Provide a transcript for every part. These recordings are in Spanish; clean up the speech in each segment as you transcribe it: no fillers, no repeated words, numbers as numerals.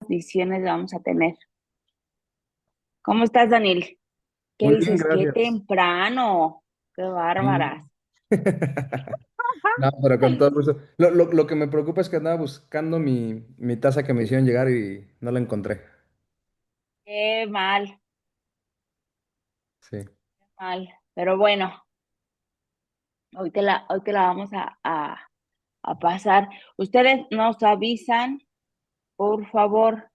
ediciones vamos a tener. ¿Cómo estás, Daniel? ¿Qué Muy bien, dices? ¡Qué gracias. temprano! ¡Qué Sí. bárbaras! No, pero con todo gusto. Lo que me preocupa es que andaba buscando mi taza que me hicieron llegar y no la encontré. ¡Qué mal! Sí. Mal. Pero bueno, hoy te la vamos a pasar. Ustedes nos avisan, por favor.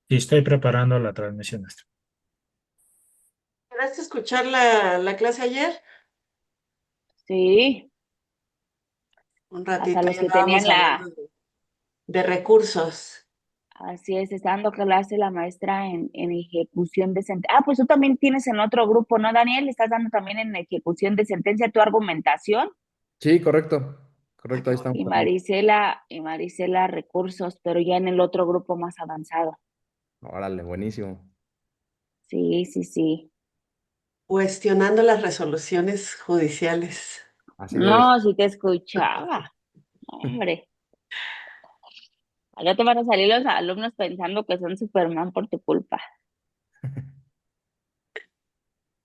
Y estoy preparando la transmisión. ¿Lograste escuchar la clase ayer? Sí, Un hasta ratito, los ya que tenían andábamos hablando de recursos. así es, está dando clase la maestra en ejecución de sentencia. Ah, pues tú también tienes en otro grupo, ¿no, Daniel? Estás dando también en ejecución de sentencia tu argumentación. Sí, correcto. Ah, Correcto, qué ahí bueno. estamos Y también. Marisela recursos, pero ya en el otro grupo más avanzado. Órale, buenísimo. Sí, sí, sí. Cuestionando las resoluciones judiciales. Así debe ser. No, sí te escuchaba. Hombre, allá te van a salir los alumnos pensando que son Superman por tu culpa.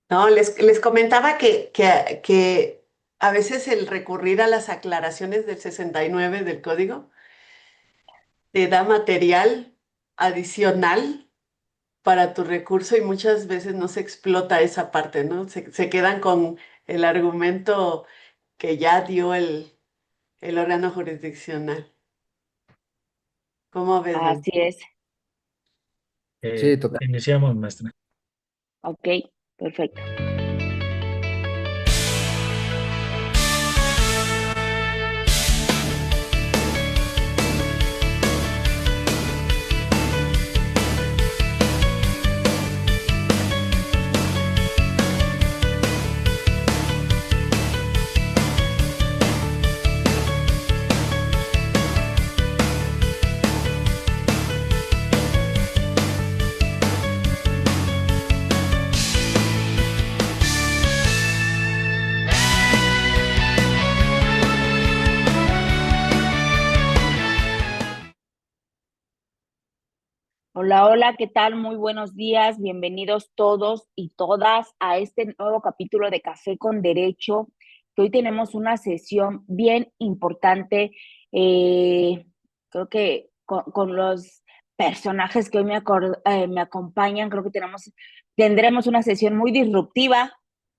No, les comentaba que a veces el recurrir a las aclaraciones del 69 del código te da material adicional para tu recurso y muchas veces no se explota esa parte, ¿no? Se quedan con el argumento que ya dio el órgano jurisdiccional. ¿Cómo ves, Dani? Así es. Sí, total. Iniciamos, maestra. Ok, perfecto. Hola, hola, ¿qué tal? Muy buenos días, bienvenidos todos y todas a este nuevo capítulo de Café con Derecho, que hoy tenemos una sesión bien importante, creo que con los personajes que hoy me acompañan, creo que tendremos una sesión muy disruptiva,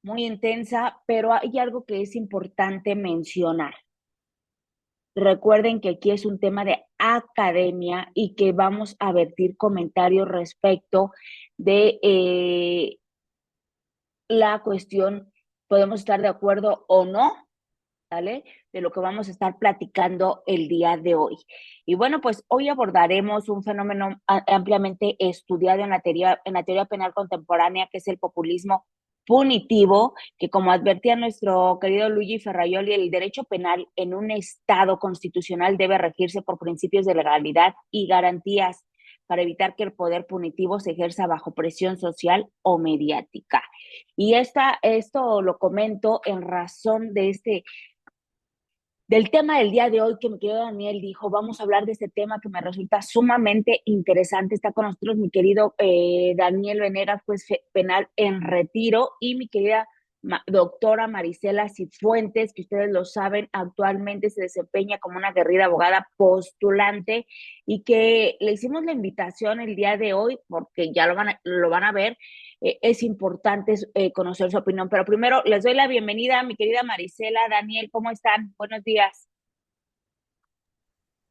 muy intensa, pero hay algo que es importante mencionar. Recuerden que aquí es un tema de academia y que vamos a vertir comentarios respecto de la cuestión, podemos estar de acuerdo o no, ¿vale? De lo que vamos a estar platicando el día de hoy. Y bueno, pues hoy abordaremos un fenómeno ampliamente estudiado en la teoría penal contemporánea, que es el populismo punitivo, que como advertía nuestro querido Luigi Ferraioli, el derecho penal en un Estado constitucional debe regirse por principios de legalidad y garantías para evitar que el poder punitivo se ejerza bajo presión social o mediática. Y esto lo comento en razón de del tema del día de hoy que mi querido Daniel dijo, vamos a hablar de este tema que me resulta sumamente interesante. Está con nosotros mi querido Daniel Venegas, juez penal en retiro, y mi querida doctora Marisela Cifuentes, que ustedes lo saben, actualmente se desempeña como una guerrida abogada postulante y que le hicimos la invitación el día de hoy porque ya lo van a ver, es importante conocer su opinión. Pero primero les doy la bienvenida a mi querida Marisela, Daniel, ¿cómo están? Buenos días.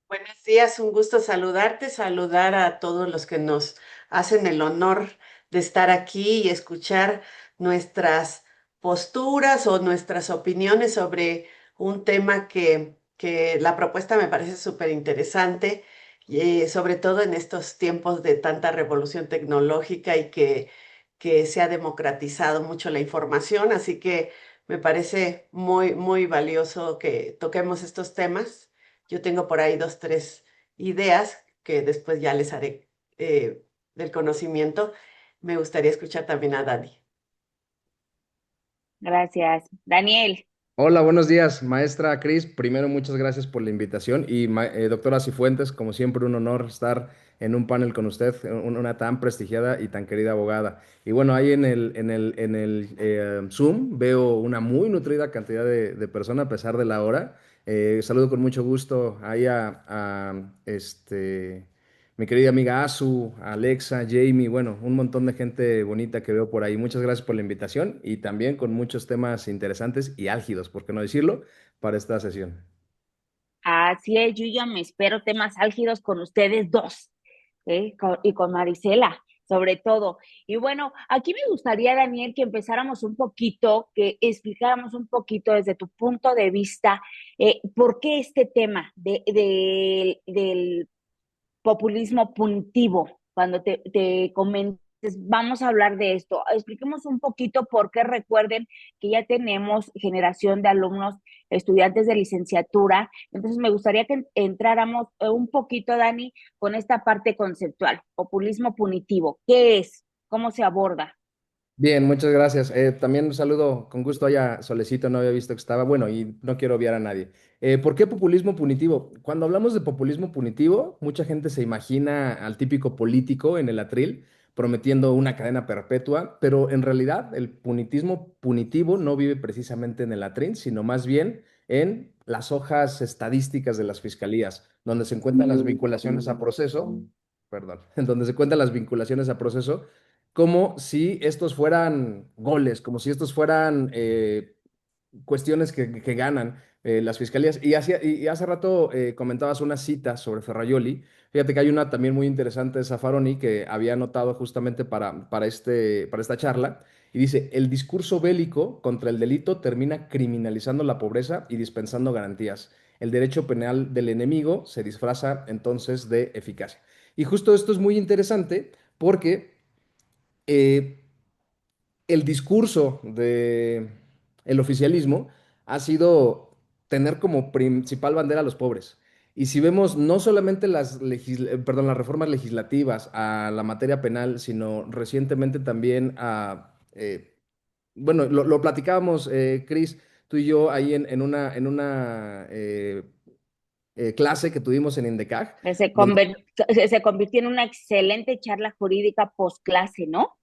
Buenos días, un gusto saludarte, saludar a todos los que nos hacen el honor de estar aquí y escuchar nuestras posturas o nuestras opiniones sobre un tema que la propuesta me parece súper interesante, sobre todo en estos tiempos de tanta revolución tecnológica y que se ha democratizado mucho la información, así que me parece muy, muy valioso que toquemos estos temas. Yo tengo por ahí dos, tres ideas que después ya les haré del conocimiento. Me gustaría escuchar también a Dani. Gracias. Daniel. Hola, buenos días, maestra Cris. Primero, muchas gracias por la invitación y doctora Cifuentes, como siempre, un honor estar en un panel con usted, una tan prestigiada y tan querida abogada. Y bueno, ahí en el Zoom veo una muy nutrida cantidad de personas a pesar de la hora. Saludo con mucho gusto ahí a mi querida amiga Azu, a Alexa, Jamie, bueno, un montón de gente bonita que veo por ahí. Muchas gracias por la invitación y también con muchos temas interesantes y álgidos, por qué no decirlo, para esta sesión. Así es, yo ya me espero temas álgidos con ustedes dos, ¿eh? Y con Marisela, sobre todo. Y bueno, aquí me gustaría, Daniel, que empezáramos un poquito, que explicáramos un poquito desde tu punto de vista, por qué este tema del populismo punitivo, cuando te comentes, vamos a hablar de esto. Expliquemos un poquito por qué recuerden que ya tenemos generación de alumnos, estudiantes de licenciatura. Entonces, me gustaría que entráramos un poquito, Dani, con esta parte conceptual, populismo punitivo. ¿Qué es? ¿Cómo se aborda? Bien, muchas gracias. También un saludo con gusto allá, Solecito, no había visto que estaba. Bueno, y no quiero obviar a nadie. ¿Por qué populismo punitivo? Cuando hablamos de populismo punitivo, mucha gente se imagina al típico político en el atril prometiendo una cadena perpetua, pero en realidad el punitismo punitivo no vive precisamente en el atril, sino más bien en las hojas estadísticas de las fiscalías, donde se encuentran las vinculaciones a proceso, perdón, en donde se cuentan las vinculaciones a proceso como si estos fueran goles, como si estos fueran cuestiones que ganan las fiscalías. Y hace rato comentabas una cita sobre Ferrajoli. Fíjate que hay una también muy interesante de Zaffaroni que había anotado justamente para esta charla. Y dice, el discurso bélico contra el delito termina criminalizando la pobreza y dispensando garantías. El derecho penal del enemigo se disfraza entonces de eficacia. Y justo esto es muy interesante porque eh, el discurso de el oficialismo ha sido tener como principal bandera a los pobres. Y si vemos no solamente las reformas legislativas a la materia penal, sino recientemente también bueno, lo platicábamos, Cris, tú y yo ahí en una clase que tuvimos en INDECAG, Se convirtió en una excelente charla jurídica post clase, ¿no?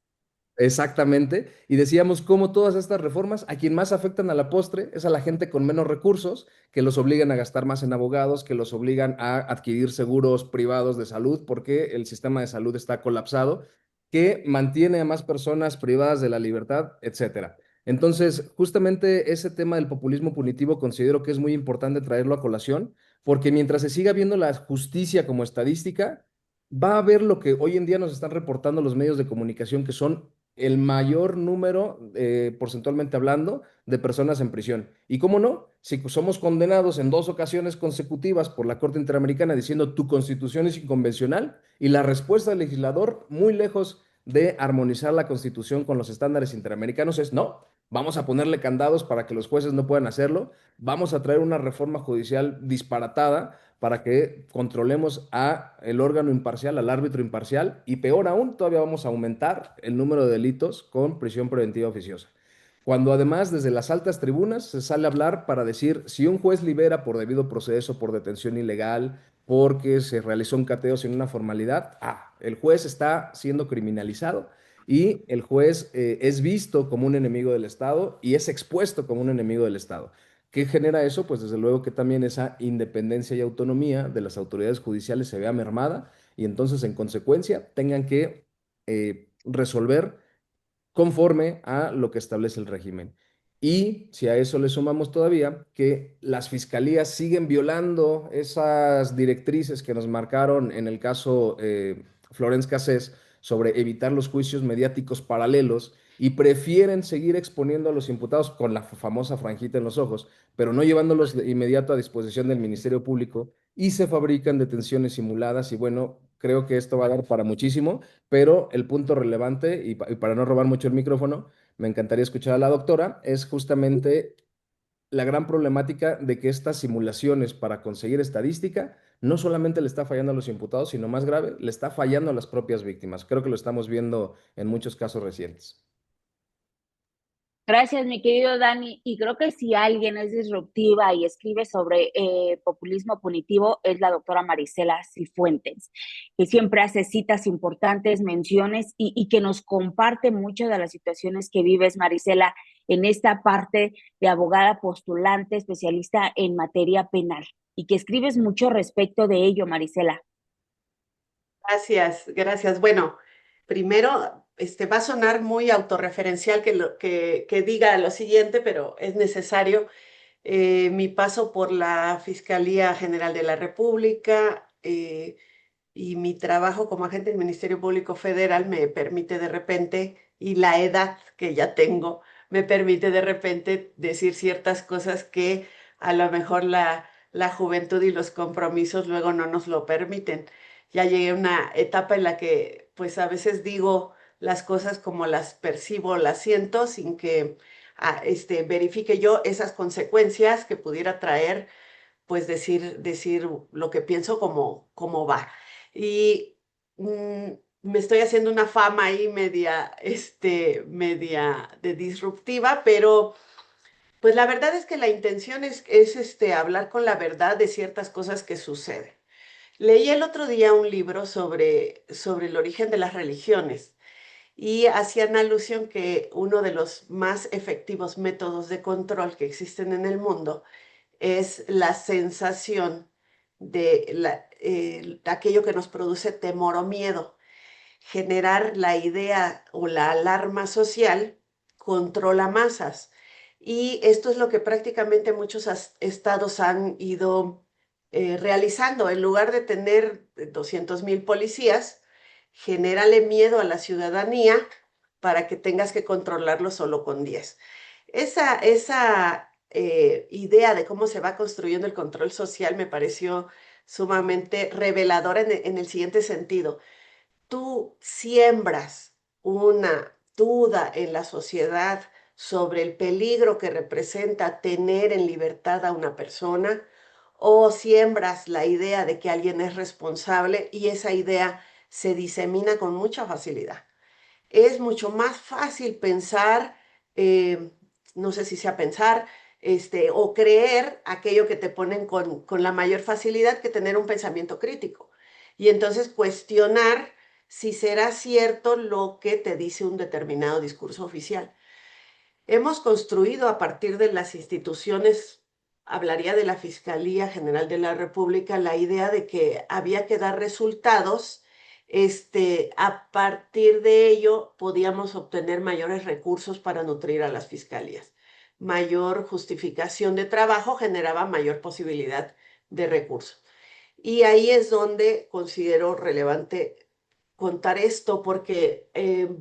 exactamente, y decíamos cómo todas estas reformas a quien más afectan a la postre es a la gente con menos recursos, que los obligan a gastar más en abogados, que los obligan a adquirir seguros privados de salud porque el sistema de salud está colapsado, que mantiene a más personas privadas de la libertad, etcétera. Entonces, justamente ese tema del populismo punitivo considero que es muy importante traerlo a colación, porque mientras se siga viendo la justicia como estadística, va a haber lo que hoy en día nos están reportando los medios de comunicación, que son el mayor número, porcentualmente hablando, de personas en prisión. Y cómo no, si somos condenados en 2 ocasiones consecutivas por la Corte Interamericana diciendo tu constitución es inconvencional y la respuesta del legislador, muy lejos de armonizar la constitución con los estándares interamericanos, es no, vamos a ponerle candados para que los jueces no puedan hacerlo, vamos a traer una reforma judicial disparatada para que controlemos a el órgano imparcial, al árbitro imparcial, y peor aún, todavía vamos a aumentar el número de delitos con prisión preventiva oficiosa. Cuando además desde las altas tribunas se sale a hablar para decir si un juez libera por debido proceso, por detención ilegal, porque se realizó un cateo sin una formalidad, el juez está siendo criminalizado y el juez es visto como un enemigo del Estado y es expuesto como un enemigo del Estado. ¿Qué genera eso? Pues desde luego que también esa independencia y autonomía de las autoridades judiciales se vea mermada y entonces en consecuencia tengan que resolver conforme a lo que establece el régimen. Y si a eso le sumamos todavía que las fiscalías siguen violando esas directrices que nos marcaron en el caso Florence Cassés sobre evitar los juicios mediáticos paralelos y prefieren seguir exponiendo a los imputados con la famosa franjita en los ojos, pero no llevándolos de inmediato a disposición del Ministerio Público y se fabrican detenciones simuladas y bueno, creo que esto va a dar para muchísimo, pero el punto relevante, y para no robar mucho el micrófono, me encantaría escuchar a la doctora, es justamente la gran problemática de que estas simulaciones para conseguir estadística no solamente le está fallando a los imputados, sino más grave, le está fallando a las propias víctimas. Creo que lo estamos viendo en muchos casos recientes. Gracias, mi querido Dani. Y creo que si alguien es disruptiva y escribe sobre populismo punitivo, es la doctora Marisela Cifuentes, que siempre hace citas importantes, menciones y que nos comparte mucho de las situaciones que vives, Marisela, en esta parte de abogada postulante, especialista en materia penal, y que escribes mucho respecto de ello, Marisela. Gracias, gracias. Bueno, primero, va a sonar muy autorreferencial que diga lo siguiente, pero es necesario. Mi paso por la Fiscalía General de la República y mi trabajo como agente del Ministerio Público Federal me permite de repente, y la edad que ya tengo, me permite de repente decir ciertas cosas que a lo mejor la juventud y los compromisos luego no nos lo permiten. Ya llegué a una etapa en la que pues a veces digo las cosas como las percibo, las siento, sin que verifique yo esas consecuencias que pudiera traer, pues decir lo que pienso como va. Y me estoy haciendo una fama ahí media de disruptiva, pero pues la verdad es que la intención es hablar con la verdad de ciertas cosas que suceden. Leí el otro día un libro sobre el origen de las religiones y hacían alusión que uno de los más efectivos métodos de control que existen en el mundo es la sensación de aquello que nos produce temor o miedo. Generar la idea o la alarma social controla masas. Y esto es lo que prácticamente muchos estados han ido realizando. En lugar de tener 200,000 policías, genérale miedo a la ciudadanía para que tengas que controlarlo solo con 10. Esa idea de cómo se va construyendo el control social me pareció sumamente reveladora en el siguiente sentido. Tú siembras una duda en la sociedad sobre el peligro que representa tener en libertad a una persona, o siembras la idea de que alguien es responsable y esa idea se disemina con mucha facilidad. Es mucho más fácil pensar, eh, no sé si sea pensar, o creer aquello que te ponen con la mayor facilidad que tener un pensamiento crítico. Y entonces cuestionar si será cierto lo que te dice un determinado discurso oficial. Hemos construido a partir de las instituciones, hablaría de la Fiscalía General de la República, la idea de que había que dar resultados. A partir de ello podíamos obtener mayores recursos para nutrir a las fiscalías. Mayor justificación de trabajo generaba mayor posibilidad de recursos. Y ahí es donde considero relevante contar esto, porque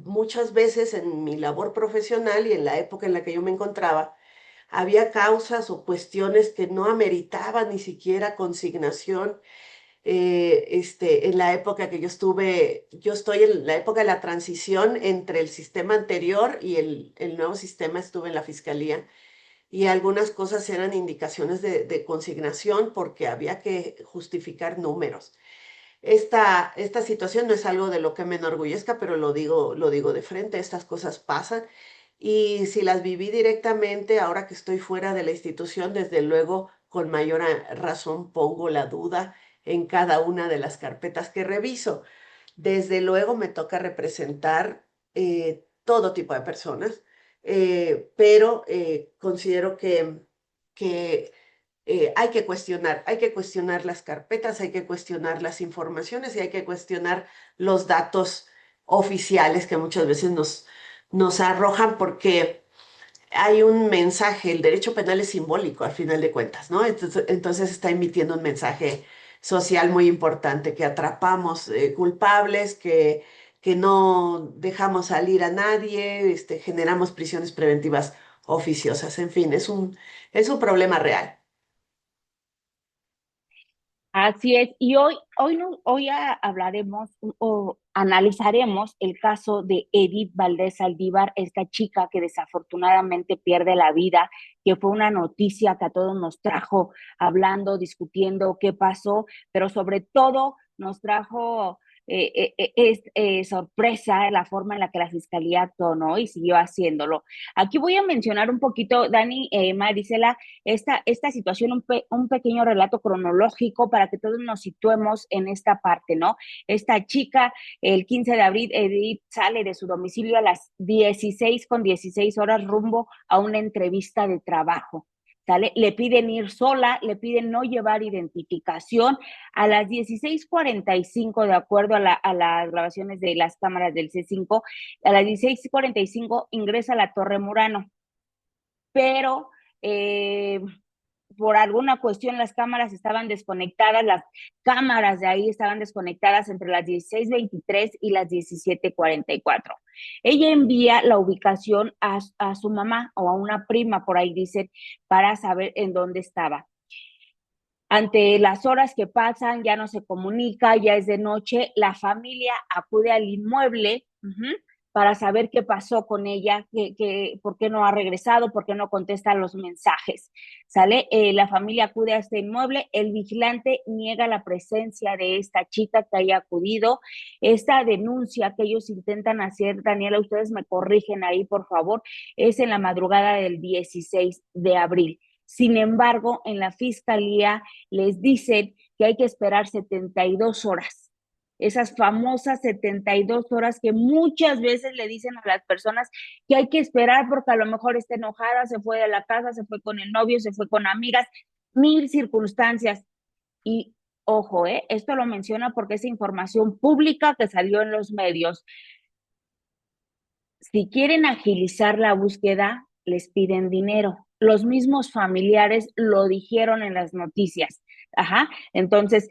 muchas veces en mi labor profesional y en la época en la que yo me encontraba, había causas o cuestiones que no ameritaban ni siquiera consignación. En la época que yo estoy en la época de la transición entre el sistema anterior y el nuevo sistema, estuve en la fiscalía y algunas cosas eran indicaciones de consignación porque había que justificar números. Esta situación no es algo de lo que me enorgullezca, pero lo digo de frente, estas cosas pasan. Y si las viví directamente, ahora que estoy fuera de la institución, desde luego, con mayor razón pongo la duda en cada una de las carpetas que reviso. Desde luego me toca representar todo tipo de personas, pero considero que hay que cuestionar las carpetas, hay que cuestionar las informaciones y hay que cuestionar los datos oficiales que muchas veces nos arrojan porque hay un mensaje, el derecho penal es simbólico al final de cuentas, ¿no? Entonces está emitiendo un mensaje social muy importante, que atrapamos culpables, que no dejamos salir a nadie, generamos prisiones preventivas oficiosas, en fin, es un problema real. Así es, y hablaremos o analizaremos el caso de Edith Valdés Saldívar, esta chica que desafortunadamente pierde la vida, que fue una noticia que a todos nos trajo hablando, discutiendo qué pasó, pero sobre todo nos trajo sorpresa la forma en la que la fiscalía actuó, ¿no? Y siguió haciéndolo. Aquí voy a mencionar un poquito, Dani, Marisela, esta situación, un pequeño relato cronológico para que todos nos situemos en esta parte, ¿no? Esta chica, el 15 de abril, Edith sale de su domicilio a las 16:16 rumbo a una entrevista de trabajo. ¿Sale? Le piden ir sola, le piden no llevar identificación. A las 16:45, de acuerdo a las grabaciones de las cámaras del C5, a las 16:45 ingresa a la Torre Murano, pero por alguna cuestión las cámaras estaban desconectadas, las cámaras de ahí estaban desconectadas entre las 16:23 y las 17:44. Ella envía la ubicación a su mamá o a una prima, por ahí dicen, para saber en dónde estaba. Ante las horas que pasan, ya no se comunica, ya es de noche, la familia acude al inmueble para saber qué pasó con ella, por qué no ha regresado, por qué no contesta los mensajes. ¿Sale? La familia acude a este inmueble, el vigilante niega la presencia de esta chica que haya acudido. Esta denuncia que ellos intentan hacer, Daniela, ustedes me corrigen ahí, por favor, es en la madrugada del 16 de abril. Sin embargo, en la fiscalía les dicen que hay que esperar 72 horas. Esas famosas 72 horas que muchas veces le dicen a las personas que hay que esperar porque a lo mejor está enojada, se fue de la casa, se fue con el novio, se fue con amigas, mil circunstancias. Y ojo, esto lo menciona porque es información pública que salió en los medios. Si quieren agilizar la búsqueda, les piden dinero. Los mismos familiares lo dijeron en las noticias. Ajá. Entonces,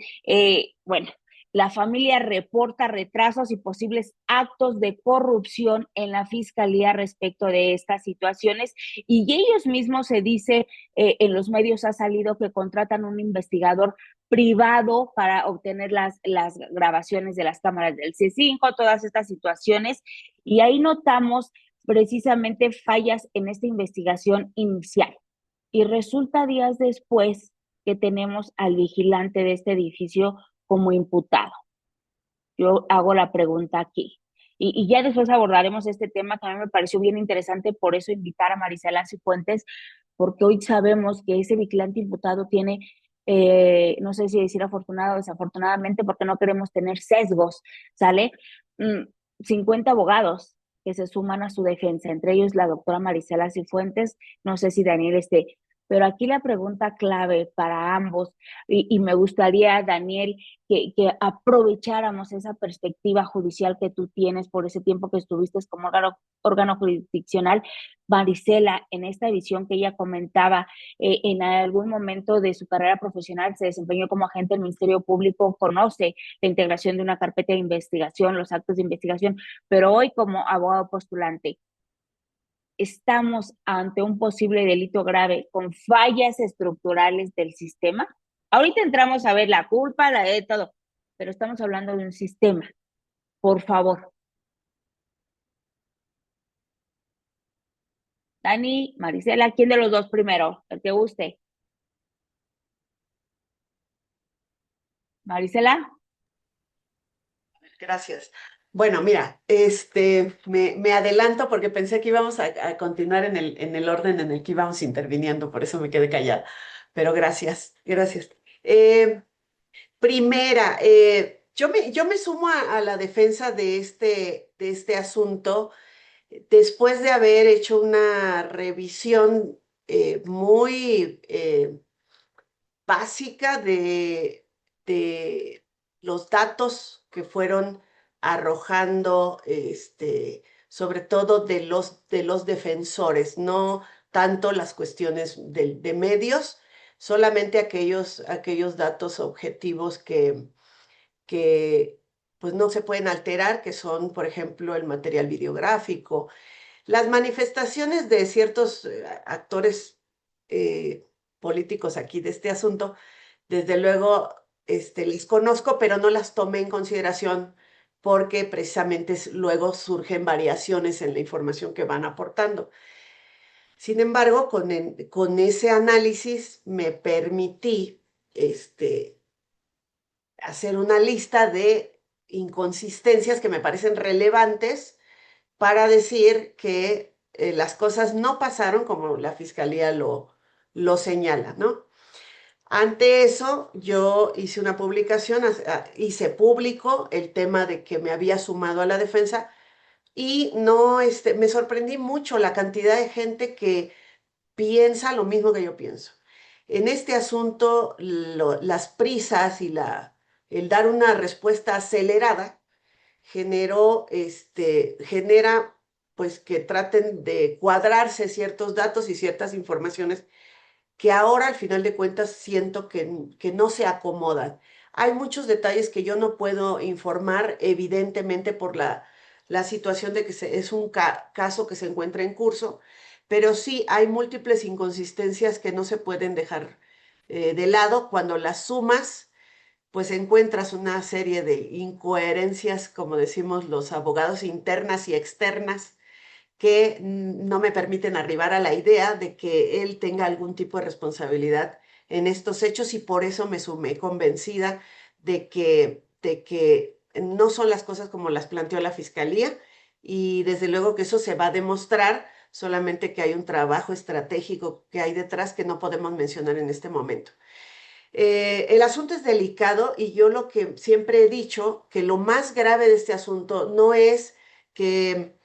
bueno, la familia reporta retrasos y posibles actos de corrupción en la fiscalía respecto de estas situaciones y ellos mismos se dice, en los medios ha salido que contratan un investigador privado para obtener las grabaciones de las cámaras del C5, todas estas situaciones, y ahí notamos precisamente fallas en esta investigación inicial. Y resulta días después que tenemos al vigilante de este edificio como imputado. Yo hago la pregunta aquí. Y ya después abordaremos este tema que a mí me pareció bien interesante, por eso invitar a Marisela Cifuentes, porque hoy sabemos que ese vigilante imputado tiene, no sé si decir afortunado o desafortunadamente, porque no queremos tener sesgos, ¿sale? 50 abogados que se suman a su defensa, entre ellos la doctora Marisela Cifuentes, no sé si Daniel esté, pero aquí la pregunta clave para ambos, y me gustaría, Daniel, que aprovecháramos esa perspectiva judicial que tú tienes por ese tiempo que estuviste como órgano jurisdiccional. Marisela, en esta visión que ella comentaba, en algún momento de su carrera profesional se desempeñó como agente del Ministerio Público, conoce la integración de una carpeta de investigación, los actos de investigación, pero hoy como abogado postulante, estamos ante un posible delito grave con fallas estructurales del sistema. Ahorita entramos a ver la culpa, la de todo, pero estamos hablando de un sistema. Por favor. Dani, Marisela, ¿quién de los dos primero? El que guste. Marisela. Gracias. Bueno, mira, me adelanto porque pensé que íbamos a continuar en el orden en el que íbamos interviniendo, por eso me quedé callada. Pero gracias, gracias. Primera, yo me sumo a la defensa de este asunto después de haber hecho una revisión muy básica de los datos que fueron arrojando, sobre todo de los defensores, no tanto las cuestiones de medios, solamente aquellos datos objetivos que pues no se pueden alterar, que son, por ejemplo, el material videográfico, las manifestaciones de ciertos actores políticos aquí de este asunto, desde luego les conozco, pero no las tomé en consideración porque precisamente luego surgen variaciones en la información que van aportando. Sin embargo, con ese análisis me permití hacer una lista de inconsistencias que me parecen relevantes para decir que las cosas no pasaron como la fiscalía lo señala, ¿no? Ante eso, yo hice una publicación, hice público el tema de que me había sumado a la defensa y no, me sorprendí mucho la cantidad de gente que piensa lo mismo que yo pienso. En este asunto, las prisas y el dar una respuesta acelerada genera pues que traten de cuadrarse ciertos datos y ciertas informaciones que ahora al final de cuentas siento que no se acomodan. Hay muchos detalles que yo no puedo informar, evidentemente por la situación de que es un caso que se encuentra en curso, pero sí hay múltiples inconsistencias que no se pueden dejar de lado. Cuando las sumas, pues encuentras una serie de incoherencias, como decimos los abogados, internas y externas, que no me permiten arribar a la idea de que él tenga algún tipo de responsabilidad en estos hechos y por eso me sumé convencida de que no son las cosas como las planteó la fiscalía y desde luego que eso se va a demostrar, solamente que hay un trabajo estratégico que hay detrás que no podemos mencionar en este momento. El asunto es delicado y yo lo que siempre he dicho, que lo más grave de este asunto no es que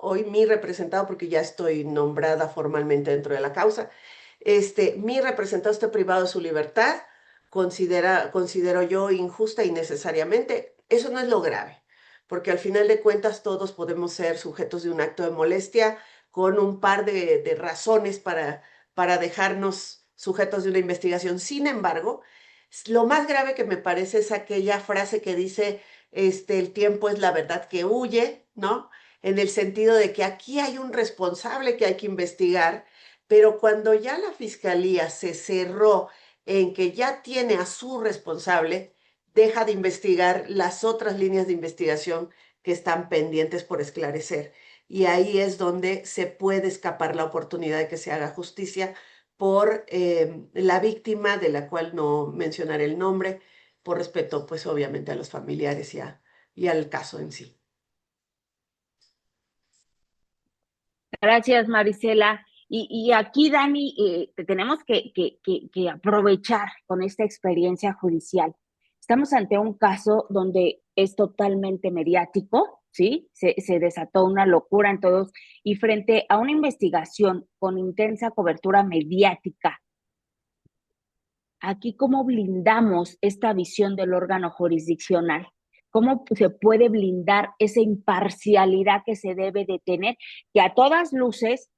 hoy mi representado, porque ya estoy nombrada formalmente dentro de la causa, mi representado esté privado de su libertad, considero yo injusta y necesariamente. Eso no es lo grave, porque al final de cuentas todos podemos ser sujetos de un acto de molestia con un par de razones para dejarnos sujetos de una investigación. Sin embargo, lo más grave que me parece es aquella frase que dice, el tiempo es la verdad que huye, ¿no? En el sentido de que aquí hay un responsable que hay que investigar, pero cuando ya la fiscalía se cerró en que ya tiene a su responsable, deja de investigar las otras líneas de investigación que están pendientes por esclarecer. Y ahí es donde se puede escapar la oportunidad de que se haga justicia por la víctima, de la cual no mencionaré el nombre, por respeto, pues obviamente a los familiares y al caso en sí. Gracias, Marisela. Y aquí, Dani, tenemos que aprovechar con esta experiencia judicial. Estamos ante un caso donde es totalmente mediático, ¿sí? Se desató una locura en todos y frente a una investigación con intensa cobertura mediática, aquí cómo blindamos esta visión del órgano jurisdiccional, cómo se puede blindar esa imparcialidad que se debe de tener, que a todas luces,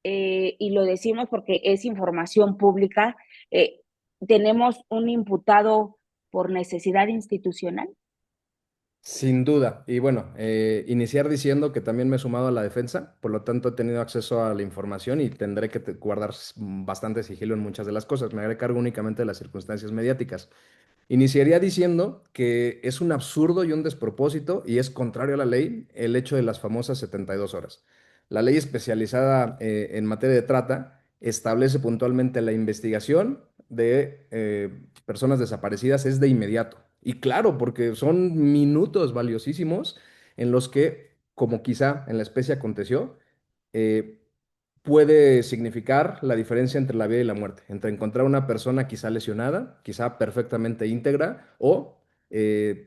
y lo decimos porque es información pública, eh, tenemos un imputado por necesidad institucional. Sin duda. Y bueno, iniciar diciendo que también me he sumado a la defensa, por lo tanto he tenido acceso a la información y tendré que guardar bastante sigilo en muchas de las cosas. Me haré cargo únicamente de las circunstancias mediáticas. Iniciaría diciendo que es un absurdo y un despropósito y es contrario a la ley el hecho de las famosas 72 horas. La ley especializada en materia de trata establece puntualmente la investigación de personas desaparecidas es de inmediato. Y claro, porque son minutos valiosísimos en los que, como quizá en la especie aconteció, eh, puede significar la diferencia entre la vida y la muerte, entre encontrar una persona quizá lesionada, quizá perfectamente íntegra o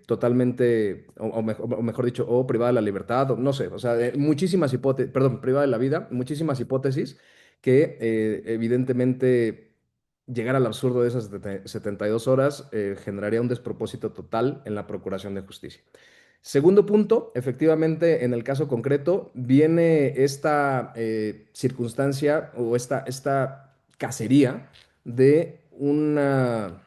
totalmente, o mejor dicho, o privada de la libertad, o no sé, o sea, muchísimas hipótesis, perdón, privada de la vida, muchísimas hipótesis que evidentemente llegar al absurdo de esas 72 horas generaría un despropósito total en la procuración de justicia. Segundo punto, efectivamente, en el caso concreto, viene esta circunstancia o esta cacería de una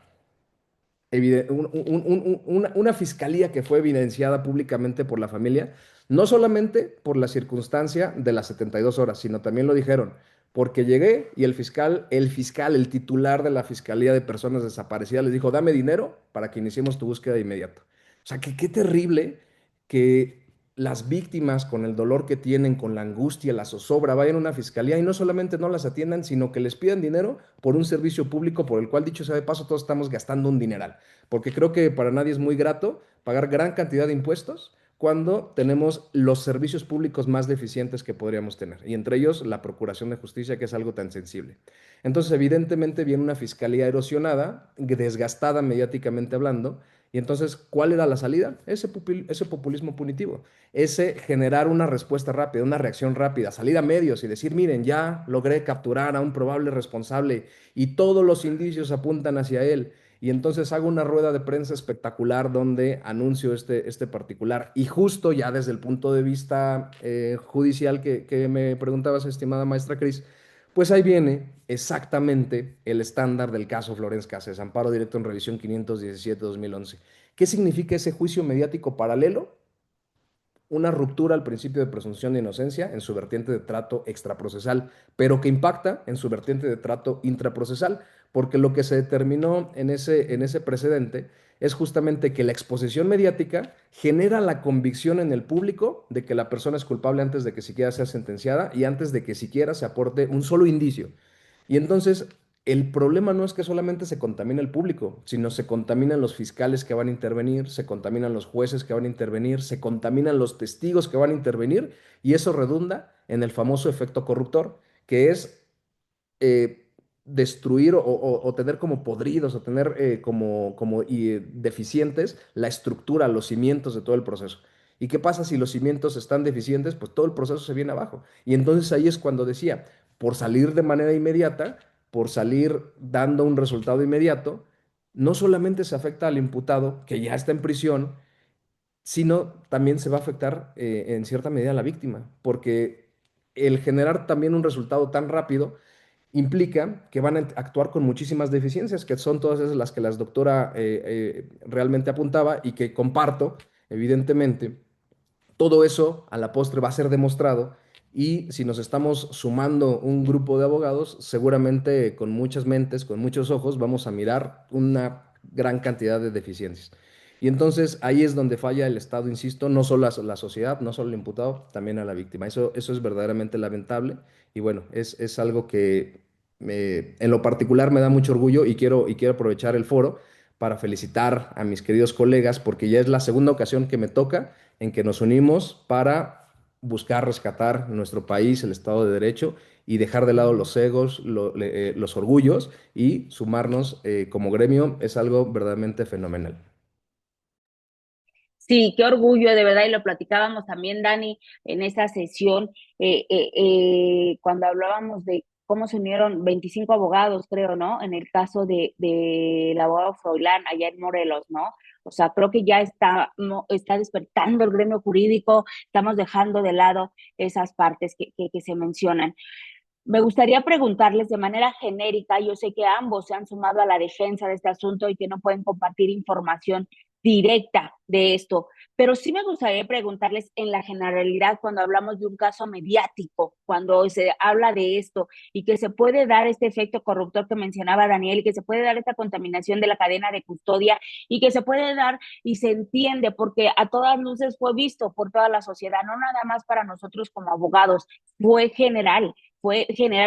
fiscalía que fue evidenciada públicamente por la familia, no solamente por la circunstancia de las 72 horas, sino también lo dijeron, porque llegué y el titular de la Fiscalía de Personas Desaparecidas les dijo, dame dinero para que iniciemos tu búsqueda de inmediato. O sea, que qué terrible que las víctimas, con el dolor que tienen, con la angustia, la zozobra, vayan a una fiscalía y no solamente no las atiendan, sino que les pidan dinero por un servicio público por el cual, dicho sea de paso, todos estamos gastando un dineral. Porque creo que para nadie es muy grato pagar gran cantidad de impuestos cuando tenemos los servicios públicos más deficientes que podríamos tener, y entre ellos la procuración de justicia, que es algo tan sensible. Entonces, evidentemente, viene una fiscalía erosionada, desgastada mediáticamente hablando, y entonces, ¿cuál era la salida? Ese populismo punitivo, ese generar una respuesta rápida, una reacción rápida, salir a medios y decir, miren, ya logré capturar a un probable responsable y todos los indicios apuntan hacia él. Y entonces hago una rueda de prensa espectacular donde anuncio este particular. Y justo ya desde el punto de vista judicial que me preguntabas, estimada maestra Cris, pues ahí viene exactamente el estándar del caso Florence Cassés, amparo directo en revisión 517-2011. ¿Qué significa ese juicio mediático paralelo? Una ruptura al principio de presunción de inocencia en su vertiente de trato extraprocesal, pero que impacta en su vertiente de trato intraprocesal, porque lo que se determinó en ese precedente es justamente que la exposición mediática genera la convicción en el público de que la persona es culpable antes de que siquiera sea sentenciada y antes de que siquiera se aporte un solo indicio. Y entonces el problema no es que solamente se contamine el público, sino se contaminan los fiscales que van a intervenir, se contaminan los jueces que van a intervenir, se contaminan los testigos que van a intervenir, y eso redunda en el famoso efecto corruptor, que es eh, destruir o tener como podridos o tener deficientes la estructura, los cimientos de todo el proceso. ¿Y qué pasa si los cimientos están deficientes? Pues todo el proceso se viene abajo. Y entonces ahí es cuando decía, por salir de manera inmediata, por salir dando un resultado inmediato, no solamente se afecta al imputado que ya está en prisión, sino también se va a afectar en cierta medida a la víctima, porque el generar también un resultado tan rápido implica que van a actuar con muchísimas deficiencias, que son todas esas las que la doctora realmente apuntaba y que comparto, evidentemente. Todo eso a la postre va a ser demostrado, y si nos estamos sumando un grupo de abogados, seguramente con muchas mentes, con muchos ojos, vamos a mirar una gran cantidad de deficiencias. Y entonces ahí es donde falla el Estado, insisto, no solo la sociedad, no solo el imputado, también a la víctima. Eso es verdaderamente lamentable, y bueno, es algo que en lo particular me da mucho orgullo, y quiero aprovechar el foro para felicitar a mis queridos colegas, porque ya es la segunda ocasión que me toca en que nos unimos para buscar rescatar nuestro país, el Estado de Derecho, y dejar de lado los egos, los orgullos, y sumarnos como gremio. Es algo verdaderamente fenomenal. Sí, qué orgullo, de verdad, y lo platicábamos también, Dani, en esa sesión, cuando hablábamos de cómo se unieron 25 abogados, creo, ¿no? En el caso del abogado Froilán, allá en Morelos, ¿no? O sea, creo que ya está, no, está despertando el gremio jurídico, estamos dejando de lado esas partes que se mencionan. Me gustaría preguntarles de manera genérica, yo sé que ambos se han sumado a la defensa de este asunto y que no pueden compartir información directa de esto, pero sí me gustaría preguntarles en la generalidad cuando hablamos de un caso mediático, cuando se habla de esto y que se puede dar este efecto corruptor que mencionaba Daniel, y que se puede dar esta contaminación de la cadena de custodia, y que se puede dar y se entiende porque a todas luces fue visto por toda la sociedad, no nada más para nosotros como abogados, fue general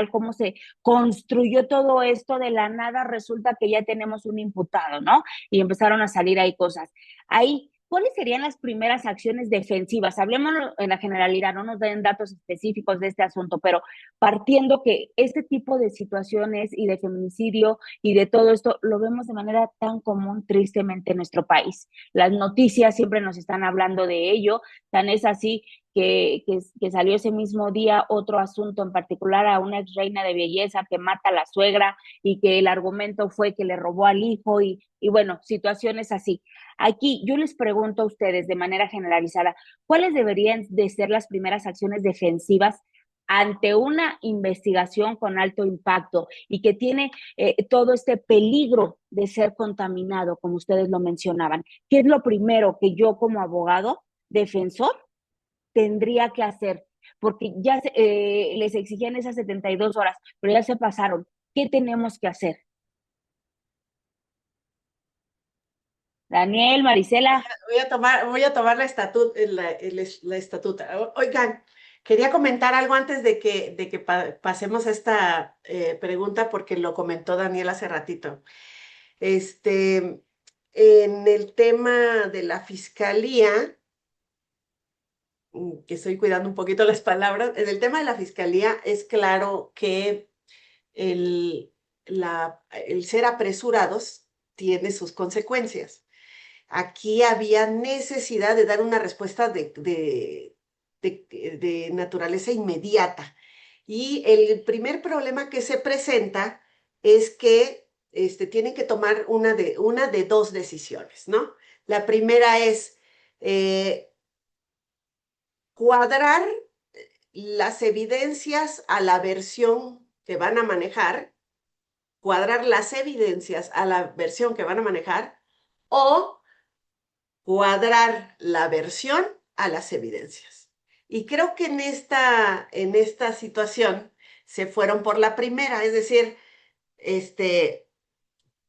cómo se construyó todo esto de la nada, resulta que ya tenemos un imputado, ¿no? Y empezaron a salir ahí cosas. Ahí, ¿cuáles serían las primeras acciones defensivas? Hablemos en la generalidad, no nos den datos específicos de este asunto, pero partiendo que este tipo de situaciones y de feminicidio y de todo esto lo vemos de manera tan común, tristemente, en nuestro país. Las noticias siempre nos están hablando de ello, tan es así que salió ese mismo día otro asunto en particular a una ex reina de belleza que mata a la suegra y que el argumento fue que le robó al hijo y bueno, situaciones así. Aquí yo les pregunto a ustedes de manera generalizada, ¿cuáles deberían de ser las primeras acciones defensivas ante una investigación con alto impacto y que tiene todo este peligro de ser contaminado, como ustedes lo mencionaban? ¿Qué es lo primero que yo como abogado defensor tendría que hacer? Porque ya les exigían esas 72 horas, pero ya se pasaron. ¿Qué tenemos que hacer? Daniel, Marisela. Voy a tomar la estatuta. Oigan, quería comentar algo antes de que pasemos a esta pregunta porque lo comentó Daniel hace ratito. Este, en el tema de la fiscalía, que estoy cuidando un poquito las palabras, en el tema de la fiscalía es claro que el, el ser apresurados tiene sus consecuencias. Aquí había necesidad de dar una respuesta de naturaleza inmediata. Y el primer problema que se presenta es que tienen que tomar una de dos decisiones, ¿no? La primera es cuadrar las evidencias a la versión que van a manejar, cuadrar las evidencias a la versión que van a manejar, o cuadrar la versión a las evidencias. Y creo que en esta situación se fueron por la primera, es decir,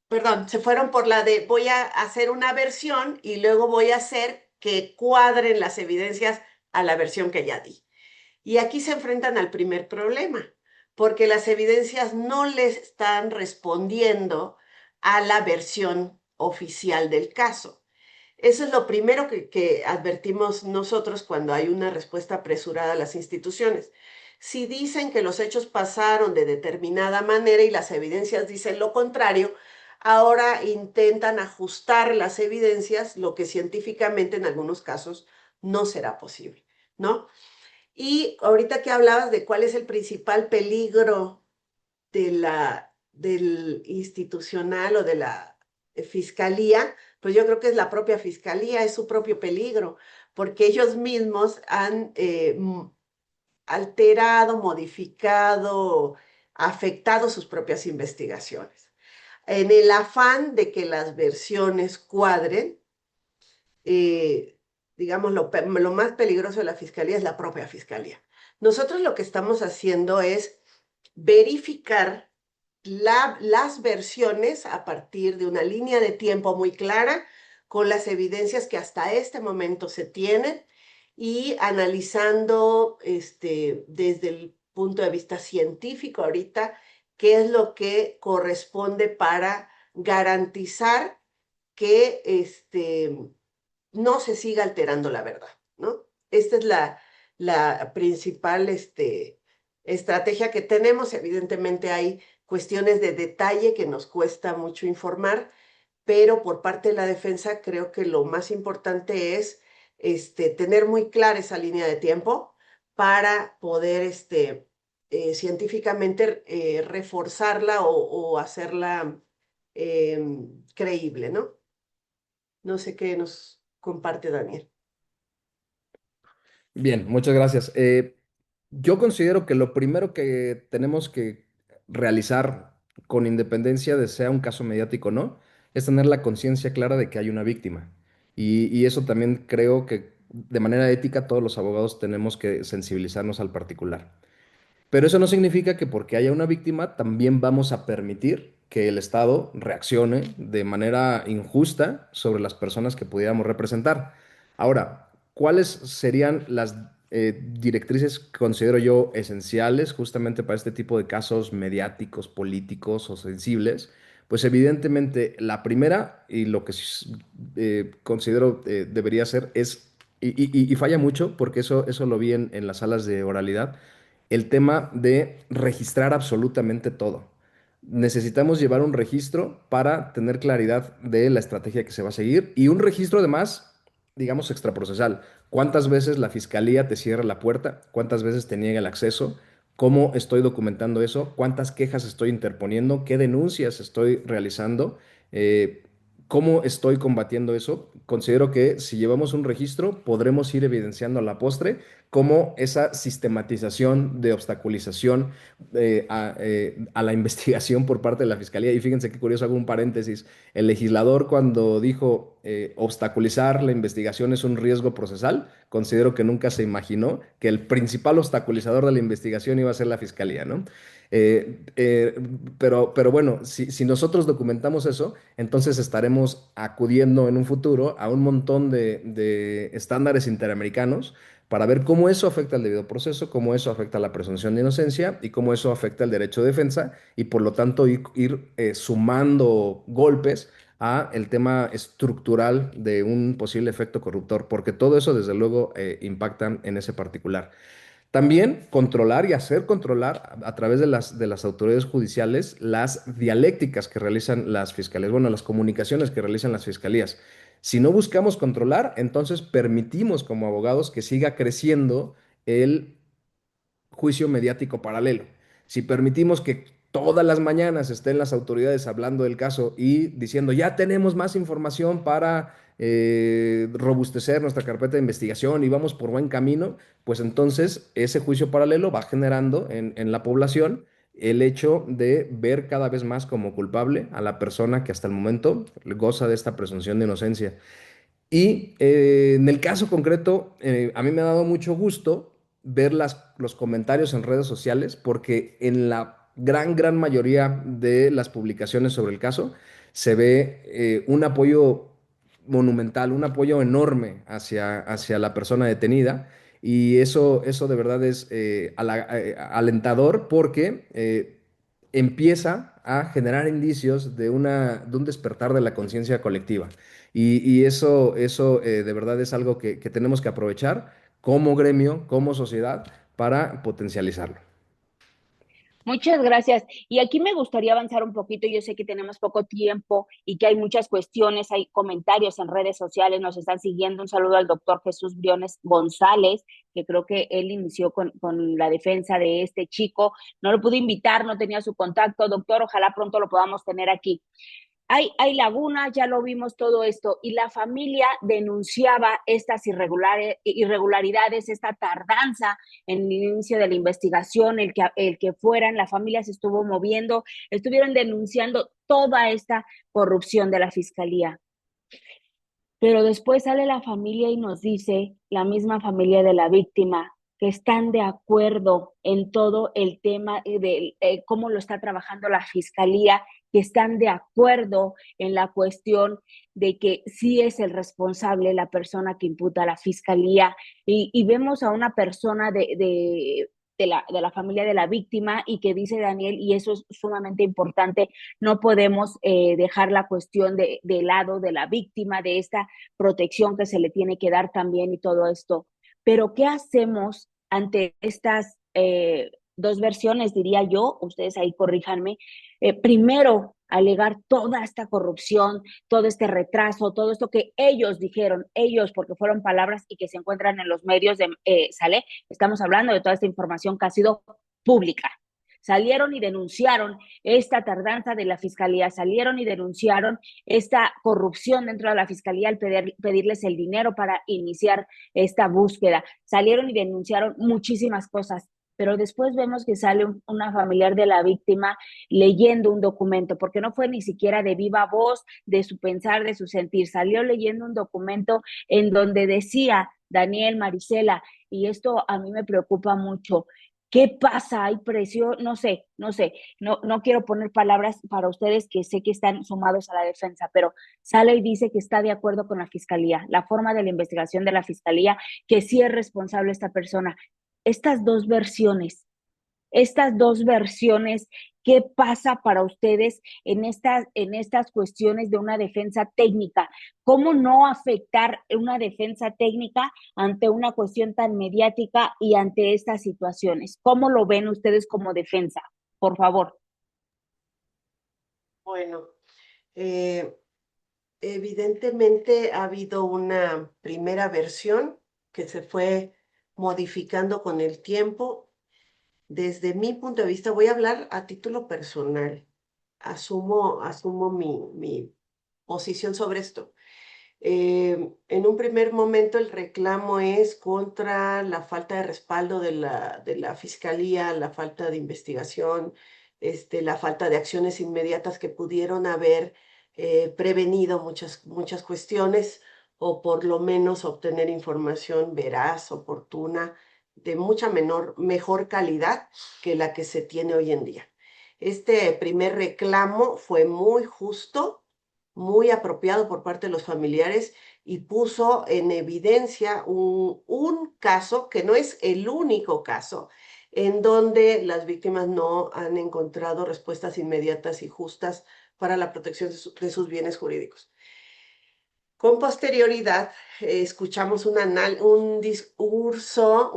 perdón, se fueron por la de voy a hacer una versión y luego voy a hacer que cuadren las evidencias a la versión que ya di. Y aquí se enfrentan al primer problema, porque las evidencias no les están respondiendo a la versión oficial del caso. Eso es lo primero que advertimos nosotros cuando hay una respuesta apresurada a las instituciones. Si dicen que los hechos pasaron de determinada manera y las evidencias dicen lo contrario, ahora intentan ajustar las evidencias, lo que científicamente en algunos casos no será posible, ¿no? Y ahorita que hablabas de cuál es el principal peligro del institucional o de la fiscalía, pues yo creo que es la propia fiscalía, es su propio peligro, porque ellos mismos han alterado, modificado, afectado sus propias investigaciones. En el afán de que las versiones cuadren, eh, digamos, lo más peligroso de la fiscalía es la propia fiscalía. Nosotros lo que estamos haciendo es verificar las versiones a partir de una línea de tiempo muy clara, con las evidencias que hasta este momento se tienen y analizando desde el punto de vista científico ahorita qué es lo que corresponde para garantizar que no se siga alterando la verdad, ¿no? Esta es la principal estrategia que tenemos. Evidentemente hay cuestiones de detalle que nos cuesta mucho informar, pero por parte de la defensa creo que lo más importante es tener muy clara esa línea de tiempo para poder científicamente reforzarla o hacerla creíble, ¿no? No sé qué nos comparte Daniel. Bien, muchas gracias. Yo considero que lo primero que tenemos que realizar, con independencia de sea un caso mediático o no, es tener la conciencia clara de que hay una víctima. Y eso también creo que de manera ética todos los abogados tenemos que sensibilizarnos al particular. Pero eso no significa que porque haya una víctima también vamos a permitir que el Estado reaccione de manera injusta sobre las personas que pudiéramos representar. Ahora, ¿cuáles serían las directrices que considero yo esenciales justamente para este tipo de casos mediáticos, políticos o sensibles? Pues evidentemente la primera y lo que considero debería ser es, y falla mucho porque eso lo vi en las salas de oralidad, el tema de registrar absolutamente todo. Necesitamos llevar un registro para tener claridad de la estrategia que se va a seguir y un registro además, digamos, extraprocesal. ¿Cuántas veces la fiscalía te cierra la puerta? ¿Cuántas veces te niega el acceso? ¿Cómo estoy documentando eso? ¿Cuántas quejas estoy interponiendo? ¿Qué denuncias estoy realizando? Eh, ¿Cómo estoy combatiendo eso? Considero que si llevamos un registro, podremos ir evidenciando a la postre cómo esa sistematización de obstaculización a la investigación por parte de la Fiscalía. Y fíjense qué curioso, hago un paréntesis. El legislador cuando dijo obstaculizar la investigación es un riesgo procesal, considero que nunca se imaginó que el principal obstaculizador de la investigación iba a ser la fiscalía, ¿no? Eh, eh, pero bueno, si nosotros documentamos eso, entonces estaremos acudiendo en un futuro a un montón de estándares interamericanos para ver cómo eso afecta al debido proceso, cómo eso afecta a la presunción de inocencia y cómo eso afecta al derecho de defensa y por lo tanto ir sumando golpes a el tema estructural de un posible efecto corruptor, porque todo eso desde luego impacta en ese particular. También controlar y hacer controlar a través de las autoridades judiciales las dialécticas que realizan las fiscalías, bueno, las comunicaciones que realizan las fiscalías. Si no buscamos controlar, entonces permitimos como abogados que siga creciendo el juicio mediático paralelo. Si permitimos que todas las mañanas estén las autoridades hablando del caso y diciendo, ya tenemos más información para robustecer nuestra carpeta de investigación y vamos por buen camino, pues entonces ese juicio paralelo va generando en la población el hecho de ver cada vez más como culpable a la persona que hasta el momento goza de esta presunción de inocencia. Y en el caso concreto, a mí me ha dado mucho gusto ver los comentarios en redes sociales porque en la gran mayoría de las publicaciones sobre el caso se ve un apoyo monumental, un apoyo enorme hacia la persona detenida. Y eso de verdad es alentador porque empieza a generar indicios de un despertar de la conciencia colectiva. Y eso de verdad es algo que tenemos que aprovechar como gremio, como sociedad, para potencializarlo. Muchas gracias. Y aquí me gustaría avanzar un poquito. Yo sé que tenemos poco tiempo y que hay muchas cuestiones, hay comentarios en redes sociales, nos están siguiendo. Un saludo al doctor Jesús Briones González, que creo que él inició con la defensa de este chico. No lo pude invitar, no tenía su contacto. Doctor, ojalá pronto lo podamos tener aquí. Hay lagunas, ya lo vimos todo esto, y la familia denunciaba estas irregularidades, esta tardanza en el inicio de la investigación, el que fueran, la familia se estuvo moviendo, estuvieron denunciando toda esta corrupción de la fiscalía. Pero después sale la familia y nos dice, la misma familia de la víctima, que están de acuerdo en todo el tema de cómo lo está trabajando la fiscalía, que están de acuerdo en la cuestión de que sí es el responsable la persona que imputa a la fiscalía. Y vemos a una persona de la familia de la víctima y que dice Daniel, y eso es sumamente importante, no podemos dejar la cuestión de lado de la víctima, de esta protección que se le tiene que dar también y todo esto. Pero ¿qué hacemos ante estas dos versiones, diría yo? Ustedes ahí corríjanme. Primero, alegar toda esta corrupción, todo este retraso, todo esto que ellos dijeron, ellos, porque fueron palabras y que se encuentran en los medios de ¿sale? Estamos hablando de toda esta información que ha sido pública. Salieron y denunciaron esta tardanza de la fiscalía, salieron y denunciaron esta corrupción dentro de la fiscalía al pedirles el dinero para iniciar esta búsqueda, salieron y denunciaron muchísimas cosas, pero después vemos que sale una familiar de la víctima leyendo un documento, porque no fue ni siquiera de viva voz, de su pensar, de su sentir, salió leyendo un documento en donde decía Daniel, Marisela, y esto a mí me preocupa mucho. ¿Qué pasa? ¿Hay presión? No quiero poner palabras para ustedes que sé que están sumados a la defensa, pero sale y dice que está de acuerdo con la fiscalía, la forma de la investigación de la fiscalía, que sí es responsable esta persona. Estas dos versiones, ¿qué pasa para ustedes en estas cuestiones de una defensa técnica? ¿Cómo no afectar una defensa técnica ante una cuestión tan mediática y ante estas situaciones? ¿Cómo lo ven ustedes como defensa? Por favor. Bueno, evidentemente ha habido una primera versión que se fue modificando con el tiempo. Desde mi punto de vista, voy a hablar a título personal. Asumo mi posición sobre esto. En un primer momento el reclamo es contra la falta de respaldo de la fiscalía, la falta de investigación, la falta de acciones inmediatas que pudieron haber prevenido muchas cuestiones o por lo menos obtener información veraz, oportuna, de mucha mejor calidad que la que se tiene hoy en día. Este primer reclamo fue muy justo, muy apropiado por parte de los familiares y puso en evidencia un caso que no es el único caso en donde las víctimas no han encontrado respuestas inmediatas y justas para la protección de sus bienes jurídicos. Con posterioridad, escuchamos un discurso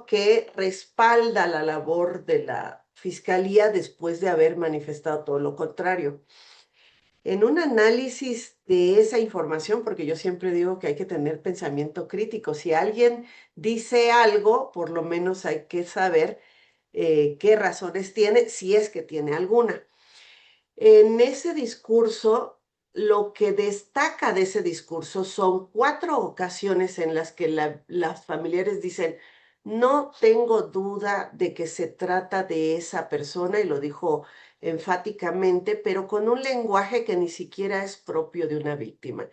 que respalda la labor de la Fiscalía después de haber manifestado todo lo contrario. En un análisis de esa información, porque yo siempre digo que hay que tener pensamiento crítico, si alguien dice algo, por lo menos hay que saber qué razones tiene, si es que tiene alguna. En ese discurso, lo que destaca de ese discurso son 4 ocasiones en las que las familiares dicen, no tengo duda de que se trata de esa persona, y lo dijo enfáticamente, pero con un lenguaje que ni siquiera es propio de una víctima.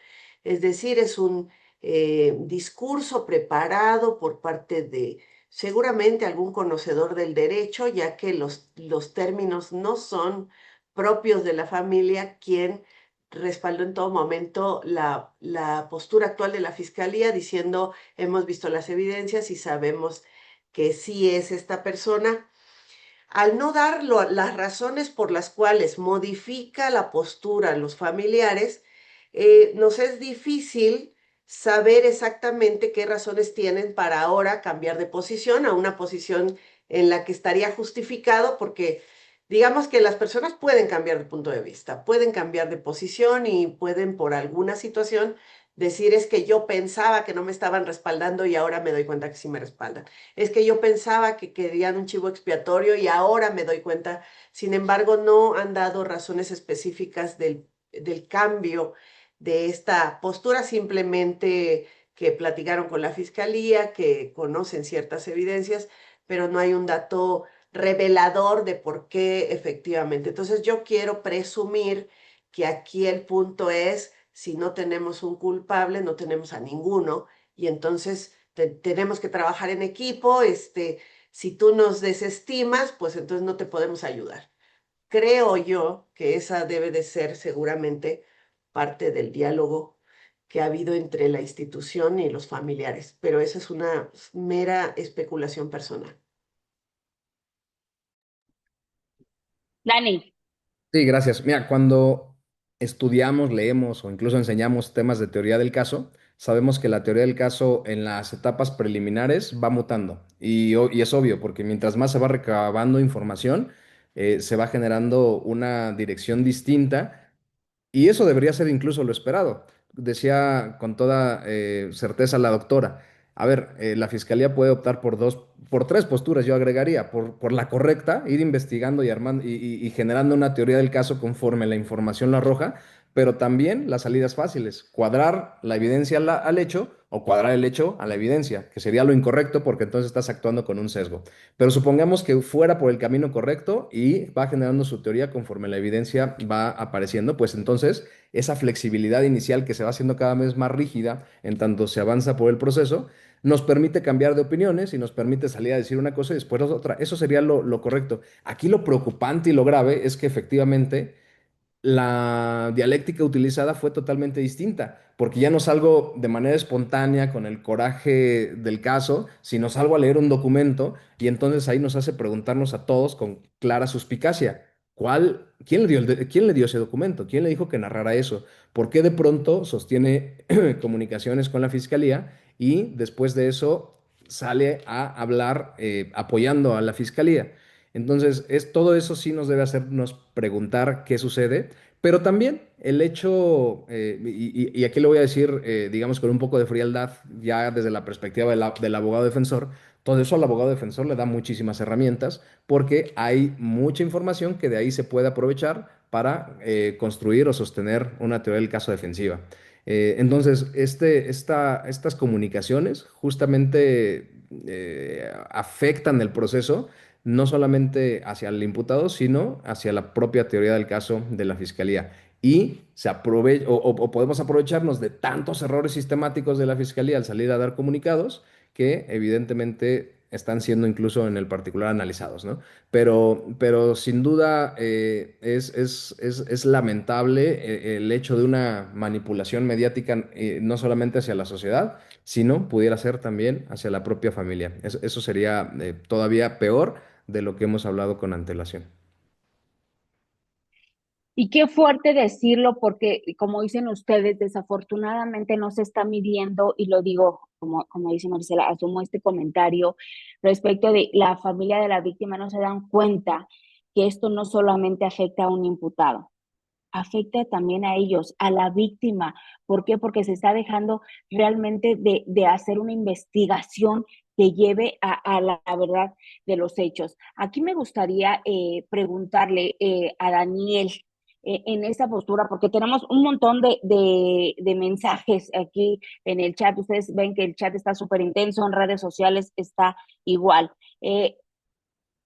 Es decir, es un discurso preparado por parte de seguramente algún conocedor del derecho, ya que los términos no son propios de la familia, quien respaldó en todo momento la postura actual de la Fiscalía, diciendo, hemos visto las evidencias y sabemos que sí es esta persona. Al no dar las razones por las cuales modifica la postura los familiares, nos es difícil saber exactamente qué razones tienen para ahora cambiar de posición a una posición en la que estaría justificado, porque digamos que las personas pueden cambiar de punto de vista, pueden cambiar de posición y pueden por alguna situación decir es que yo pensaba que no me estaban respaldando y ahora me doy cuenta que sí me respaldan. Es que yo pensaba que querían un chivo expiatorio y ahora me doy cuenta. Sin embargo, no han dado razones específicas del cambio de esta postura, simplemente que platicaron con la fiscalía, que conocen ciertas evidencias, pero no hay un dato revelador de por qué efectivamente. Entonces yo quiero presumir que aquí el punto es, si no tenemos un culpable, no tenemos a ninguno, y entonces tenemos que trabajar en equipo, si tú nos desestimas, pues entonces no te podemos ayudar. Creo yo que esa debe de ser seguramente parte del diálogo que ha habido entre la institución y los familiares, pero esa es una mera especulación personal. Dani, Sí, gracias. Mira, cuando estudiamos, leemos o incluso enseñamos temas de teoría del caso, sabemos que la teoría del caso en las etapas preliminares va mutando. Y es obvio, porque mientras más se va recabando información, se va generando una dirección distinta y eso debería ser incluso lo esperado. Decía con toda certeza la doctora. A ver, la fiscalía puede optar por por tres posturas, yo agregaría, por la correcta, ir investigando y armando y generando una teoría del caso conforme la información lo arroja, pero también las salidas fáciles, cuadrar la evidencia al hecho o cuadrar el hecho a la evidencia, que sería lo incorrecto porque entonces estás actuando con un sesgo. Pero supongamos que fuera por el camino correcto y va generando su teoría conforme la evidencia va apareciendo, pues entonces esa flexibilidad inicial que se va haciendo cada vez más rígida en tanto se avanza por el proceso, nos permite cambiar de opiniones y nos permite salir a decir una cosa y después otra. Eso sería lo correcto. Aquí lo preocupante y lo grave es que efectivamente la dialéctica utilizada fue totalmente distinta, porque ya no salgo de manera espontánea con el coraje del caso, sino salgo a leer un documento y entonces ahí nos hace preguntarnos a todos con clara suspicacia, quién le dio quién le dio ese documento? ¿Quién le dijo que narrara eso? ¿Por qué de pronto sostiene comunicaciones con la fiscalía y después de eso sale a hablar apoyando a la fiscalía? Entonces, todo eso sí nos debe hacernos preguntar qué sucede, pero también el hecho, y aquí lo voy a decir, digamos, con un poco de frialdad, ya desde la perspectiva del abogado defensor, todo eso al abogado defensor le da muchísimas herramientas porque hay mucha información que de ahí se puede aprovechar para construir o sostener una teoría del caso defensiva. Entonces, estas comunicaciones justamente afectan el proceso no solamente hacia el imputado, sino hacia la propia teoría del caso de la fiscalía. y o podemos aprovecharnos de tantos errores sistemáticos de la Fiscalía al salir a dar comunicados que evidentemente están siendo incluso en el particular analizados, ¿no? Pero sin duda es lamentable el hecho de una manipulación mediática, no solamente hacia la sociedad, sino pudiera ser también hacia la propia familia. Eso sería todavía peor de lo que hemos hablado con antelación. Y qué fuerte decirlo porque, como dicen ustedes, desafortunadamente no se está midiendo, y lo digo, como dice Marcela, asumo este comentario respecto de la familia de la víctima, no se dan cuenta que esto no solamente afecta a un imputado, afecta también a ellos, a la víctima. ¿Por qué? Porque se está dejando realmente de hacer una investigación que lleve a la verdad de los hechos. Aquí me gustaría preguntarle a Daniel en esta postura, porque tenemos un montón de mensajes aquí en el chat. Ustedes ven que el chat está súper intenso, en redes sociales está igual.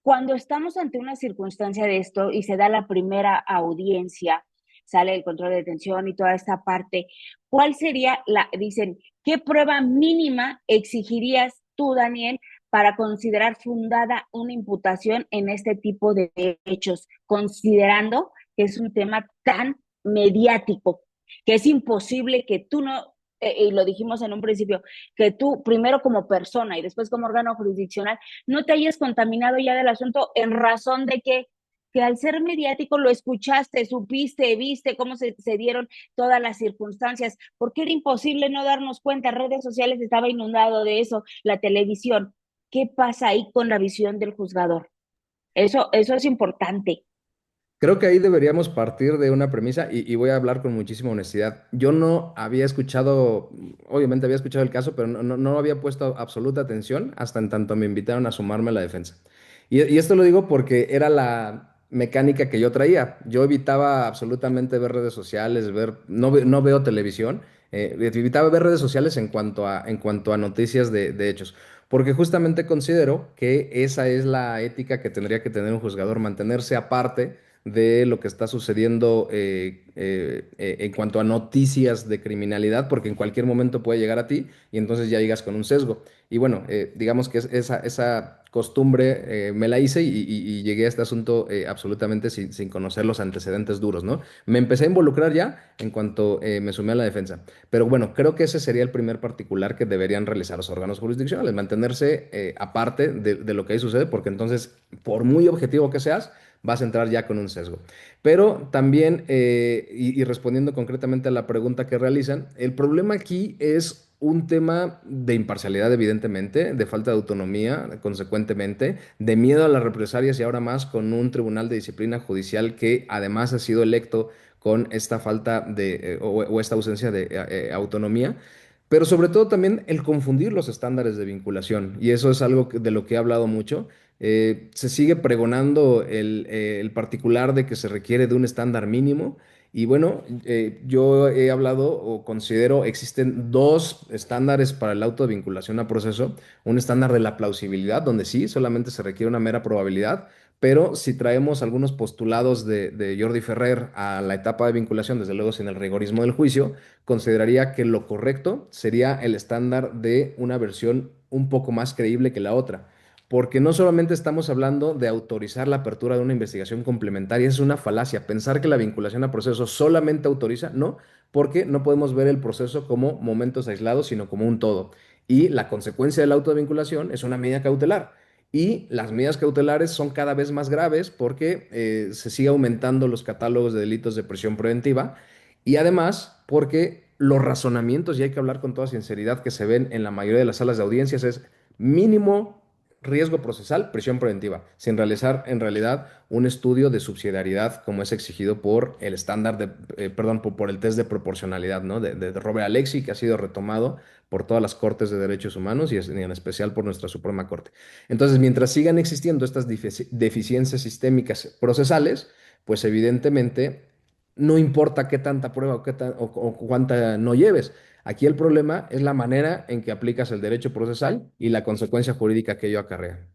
Cuando estamos ante una circunstancia de esto y se da la primera audiencia, sale el control de detención y toda esta parte, ¿cuál sería dicen, qué prueba mínima exigirías tú, Daniel, para considerar fundada una imputación en este tipo de hechos, considerando que es un tema tan mediático, que es imposible que tú no, y lo dijimos en un principio, que tú primero como persona y después como órgano jurisdiccional no te hayas contaminado ya del asunto en razón de que al ser mediático lo escuchaste, supiste, viste cómo se dieron todas las circunstancias, porque era imposible no darnos cuenta, redes sociales estaba inundado de eso, la televisión. ¿Qué pasa ahí con la visión del juzgador? Eso es importante. Creo que ahí deberíamos partir de una premisa y voy a hablar con muchísima honestidad. Yo no había escuchado, obviamente había escuchado el caso, pero no había puesto absoluta atención hasta en tanto me invitaron a sumarme a la defensa. Y esto lo digo porque era la mecánica que yo traía. Yo evitaba absolutamente ver redes sociales, no veo televisión, evitaba ver redes sociales en cuanto a noticias de hechos. Porque justamente considero que esa es la ética que tendría que tener un juzgador, mantenerse aparte de lo que está sucediendo en cuanto a noticias de criminalidad, porque en cualquier momento puede llegar a ti y entonces ya llegas con un sesgo. Y bueno, digamos que esa costumbre me la hice y llegué a este asunto absolutamente sin conocer los antecedentes duros, ¿no? Me empecé a involucrar ya en cuanto me sumé a la defensa. Pero bueno, creo que ese sería el primer particular que deberían realizar los órganos jurisdiccionales, mantenerse aparte de lo que ahí sucede, porque entonces, por muy objetivo que seas, vas a entrar ya con un sesgo. Pero también, y respondiendo concretamente a la pregunta que realizan, el problema aquí es un tema de imparcialidad, evidentemente, de falta de autonomía, consecuentemente, de miedo a las represalias y ahora más con un tribunal de disciplina judicial que además ha sido electo con esta falta o esta ausencia de autonomía. Pero sobre todo también el confundir los estándares de vinculación, y eso es algo de lo que he hablado mucho. Se sigue pregonando el particular de que se requiere de un estándar mínimo. Y bueno, yo he hablado o considero existen dos estándares para el auto de vinculación a proceso. Un estándar de la plausibilidad, donde sí, solamente se requiere una mera probabilidad, pero si traemos algunos postulados de Jordi Ferrer a la etapa de vinculación, desde luego sin el rigorismo del juicio, consideraría que lo correcto sería el estándar de una versión un poco más creíble que la otra. Porque no solamente estamos hablando de autorizar la apertura de una investigación complementaria, es una falacia. Pensar que la vinculación a proceso solamente autoriza, no, porque no podemos ver el proceso como momentos aislados, sino como un todo. Y la consecuencia de la autovinculación es una medida cautelar. Y las medidas cautelares son cada vez más graves porque se sigue aumentando los catálogos de delitos de prisión preventiva y además porque los razonamientos, y hay que hablar con toda sinceridad, que se ven en la mayoría de las salas de audiencias es mínimo riesgo procesal, prisión preventiva, sin realizar en realidad un estudio de subsidiariedad como es exigido por el estándar perdón, por el test de proporcionalidad, ¿no? De Robert Alexi, que ha sido retomado por todas las cortes de derechos humanos y en especial por nuestra Suprema Corte. Entonces, mientras sigan existiendo estas deficiencias sistémicas procesales, pues evidentemente no importa qué tanta prueba o cuánta no lleves. Aquí el problema es la manera en que aplicas el derecho procesal y la consecuencia jurídica que ello acarrea.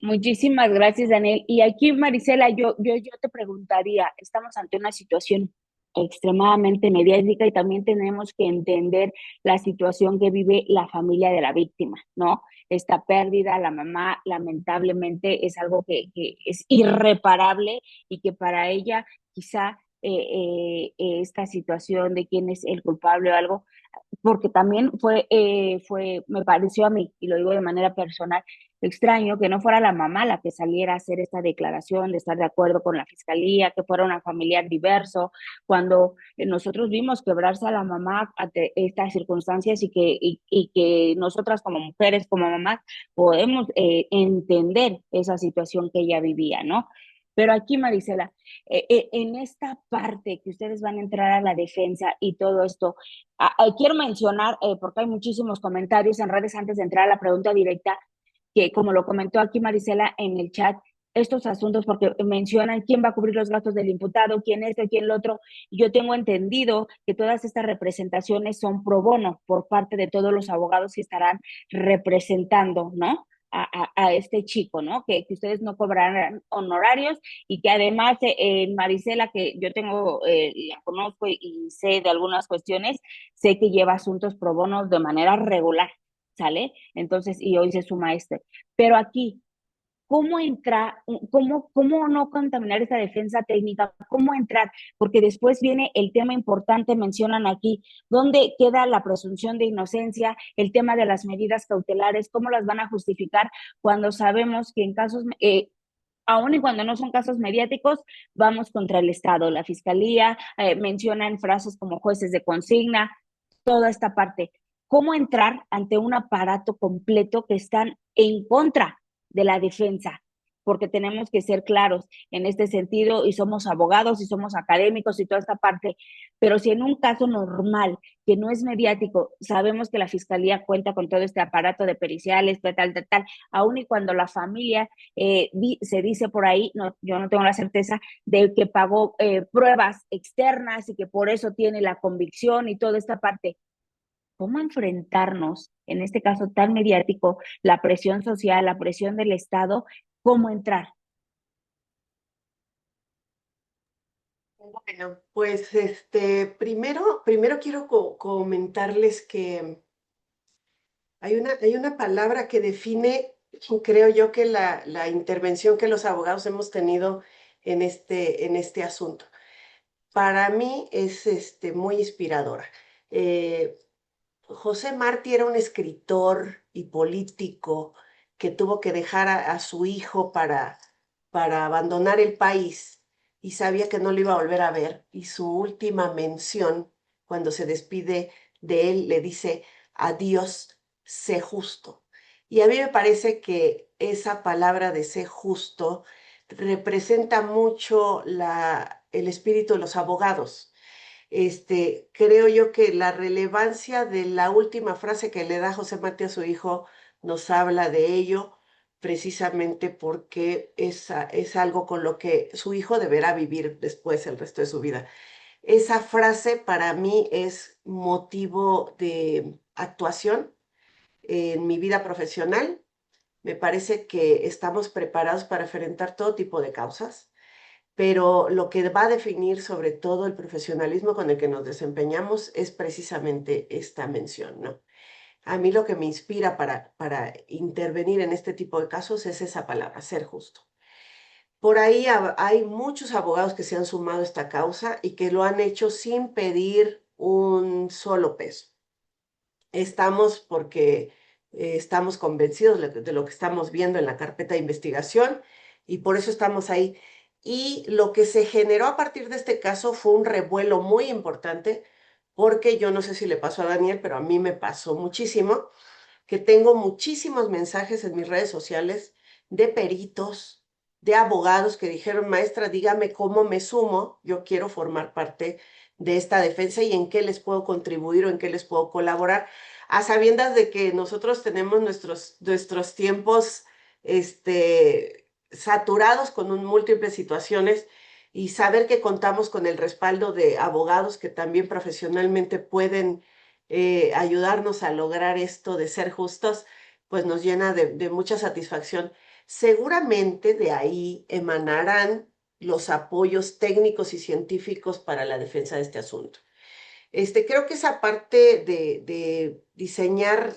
Muchísimas gracias, Daniel. Y aquí, Marisela, yo te preguntaría, estamos ante una situación extremadamente mediática y también tenemos que entender la situación que vive la familia de la víctima, ¿no? Esta pérdida, la mamá, lamentablemente, es algo que es irreparable y que para ella quizá esta situación de quién es el culpable o algo, porque también me pareció a mí, y lo digo de manera personal, extraño que no fuera la mamá la que saliera a hacer esta declaración de estar de acuerdo con la fiscalía, que fuera una familiar diverso, cuando nosotros vimos quebrarse a la mamá ante estas circunstancias y que nosotras como mujeres, como mamás, podemos entender esa situación que ella vivía, ¿no? Pero aquí, Marisela, en esta parte que ustedes van a entrar a la defensa y todo esto, quiero mencionar, porque hay muchísimos comentarios en redes antes de entrar a la pregunta directa, que como lo comentó aquí Marisela en el chat, estos asuntos, porque mencionan quién va a cubrir los gastos del imputado, quién esto, quién lo otro. Yo tengo entendido que todas estas representaciones son pro bono por parte de todos los abogados que estarán representando, ¿no? A este chico, ¿no? Que ustedes no cobrarán honorarios y que además Marisela, que yo tengo, la conozco y sé de algunas cuestiones, sé que lleva asuntos pro bono de manera regular, ¿sale? Entonces, y hoy se suma este. Pero aquí, ¿cómo entrar, cómo no contaminar esa defensa técnica? ¿Cómo entrar? Porque después viene el tema importante, mencionan aquí, ¿dónde queda la presunción de inocencia? El tema de las medidas cautelares, ¿cómo las van a justificar cuando sabemos que en casos, aun y cuando no son casos mediáticos, vamos contra el Estado, la Fiscalía, mencionan frases como jueces de consigna, toda esta parte? ¿Cómo entrar ante un aparato completo que están en contra de la defensa? Porque tenemos que ser claros en este sentido y somos abogados y somos académicos y toda esta parte, pero si en un caso normal que no es mediático, sabemos que la fiscalía cuenta con todo este aparato de periciales, tal, aun y cuando la familia se dice por ahí, no, yo no tengo la certeza de que pagó pruebas externas y que por eso tiene la convicción y toda esta parte, cómo enfrentarnos, en este caso tan mediático, la presión social, la presión del Estado, cómo entrar. Bueno, pues primero quiero comentarles que hay una palabra que define, creo yo, que la intervención que los abogados hemos tenido en este asunto. Para mí es muy inspiradora. Eh, José Martí era un escritor y político que tuvo que dejar a su hijo para abandonar el país y sabía que no lo iba a volver a ver. Y su última mención, cuando se despide de él, le dice, adiós, sé justo. Y a mí me parece que esa palabra de sé justo representa mucho el espíritu de los abogados. Creo yo que la relevancia de la última frase que le da José Martí a su hijo nos habla de ello, precisamente porque es algo con lo que su hijo deberá vivir después el resto de su vida. Esa frase para mí es motivo de actuación en mi vida profesional. Me parece que estamos preparados para enfrentar todo tipo de causas, pero lo que va a definir sobre todo el profesionalismo con el que nos desempeñamos es precisamente esta mención, ¿no? A mí lo que me inspira para intervenir en este tipo de casos es esa palabra, ser justo. Por ahí hay muchos abogados que se han sumado a esta causa y que lo han hecho sin pedir un solo peso. Estamos porque estamos convencidos de lo que estamos viendo en la carpeta de investigación y por eso estamos ahí. Y lo que se generó a partir de este caso fue un revuelo muy importante, porque yo no sé si le pasó a Daniel, pero a mí me pasó muchísimo, que tengo muchísimos mensajes en mis redes sociales de peritos, de abogados que dijeron, maestra, dígame cómo me sumo, yo quiero formar parte de esta defensa y en qué les puedo contribuir o en qué les puedo colaborar, a sabiendas de que nosotros tenemos nuestros tiempos saturados con múltiples situaciones, y saber que contamos con el respaldo de abogados que también profesionalmente pueden ayudarnos a lograr esto de ser justos, pues nos llena de mucha satisfacción. Seguramente de ahí emanarán los apoyos técnicos y científicos para la defensa de este asunto. Creo que esa parte de diseñar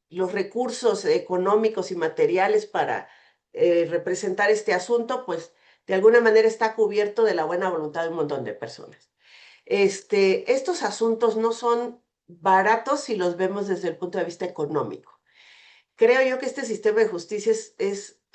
los recursos económicos y materiales para representar este asunto, pues de alguna manera está cubierto de la buena voluntad de un montón de personas. Estos asuntos no son baratos si los vemos desde el punto de vista económico. Creo yo que este sistema de justicia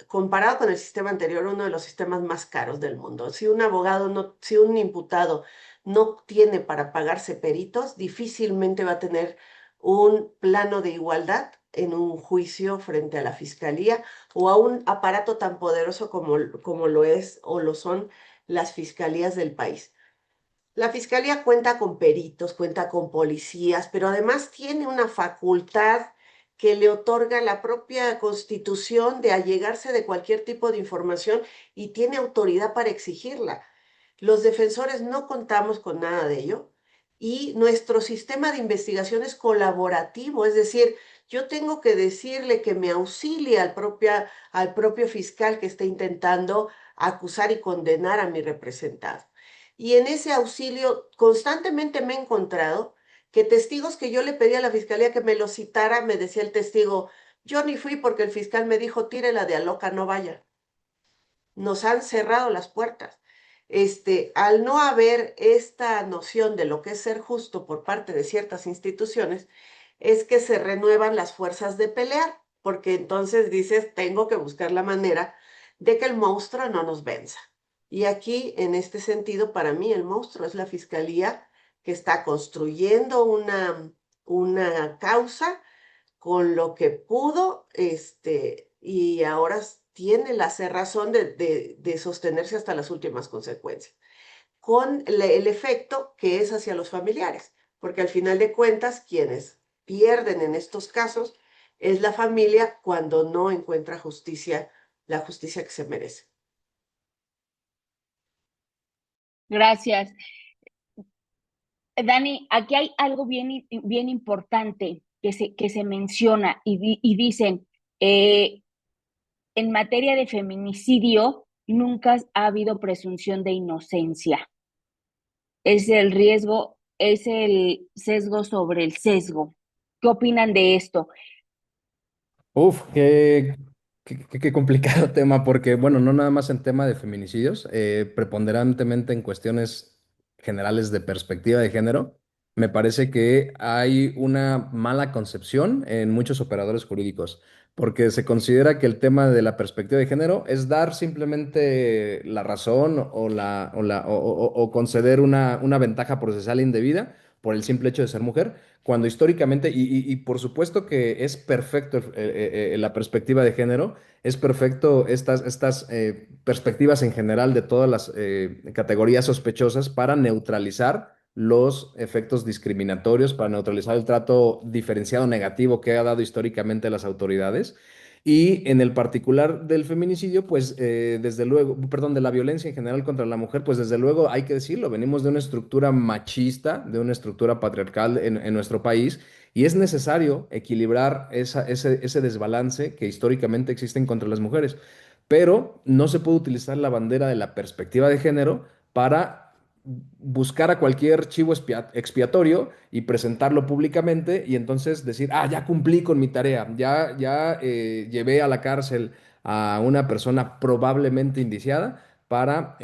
comparado con el sistema anterior, uno de los sistemas más caros del mundo. Si un abogado, no, si un imputado no tiene para pagarse peritos, difícilmente va a tener un plano de igualdad en un juicio frente a la fiscalía o a un aparato tan poderoso como lo es o lo son las fiscalías del país. La fiscalía cuenta con peritos, cuenta con policías, pero además tiene una facultad que le otorga la propia Constitución de allegarse de cualquier tipo de información y tiene autoridad para exigirla. Los defensores no contamos con nada de ello y nuestro sistema de investigación es colaborativo, es decir, yo tengo que decirle que me auxilie al propio fiscal que está intentando acusar y condenar a mi representado. Y en ese auxilio constantemente me he encontrado que testigos que yo le pedí a la fiscalía que me lo citara, me decía el testigo, yo ni fui porque el fiscal me dijo, tírela de a loca, no vaya. Nos han cerrado las puertas. Al no haber esta noción de lo que es ser justo por parte de ciertas instituciones, es que se renuevan las fuerzas de pelear, porque entonces dices, tengo que buscar la manera de que el monstruo no nos venza. Y aquí, en este sentido, para mí el monstruo es la fiscalía que está construyendo una causa con lo que pudo, y ahora tiene la cerrazón de sostenerse hasta las últimas consecuencias, con el efecto que es hacia los familiares, porque al final de cuentas, quienes pierden en estos casos es la familia cuando no encuentra justicia, la justicia que se merece. Gracias. Dani, aquí hay algo bien importante que se menciona y dicen, eh, en materia de feminicidio nunca ha habido presunción de inocencia. Es el riesgo, es el sesgo sobre el sesgo. ¿Qué opinan de esto? Uf, qué complicado tema, porque, bueno, no nada más en tema de feminicidios, preponderantemente en cuestiones generales de perspectiva de género, me parece que hay una mala concepción en muchos operadores jurídicos, porque se considera que el tema de la perspectiva de género es dar simplemente la razón o conceder una ventaja procesal indebida por el simple hecho de ser mujer cuando históricamente, y por supuesto que es perfecto la perspectiva de género, es perfecto estas perspectivas en general de todas las categorías sospechosas para neutralizar los efectos discriminatorios, para neutralizar el trato diferenciado negativo que ha dado históricamente las autoridades. Y en el particular del feminicidio, pues desde luego, perdón, de la violencia en general contra la mujer, pues desde luego hay que decirlo, venimos de una estructura machista, de una estructura patriarcal en nuestro país, y es necesario equilibrar ese desbalance que históricamente existen contra las mujeres. Pero no se puede utilizar la bandera de la perspectiva de género para buscar a cualquier chivo expiatorio y presentarlo públicamente y entonces decir, ah, ya cumplí con mi tarea, ya llevé a la cárcel a una persona probablemente indiciada para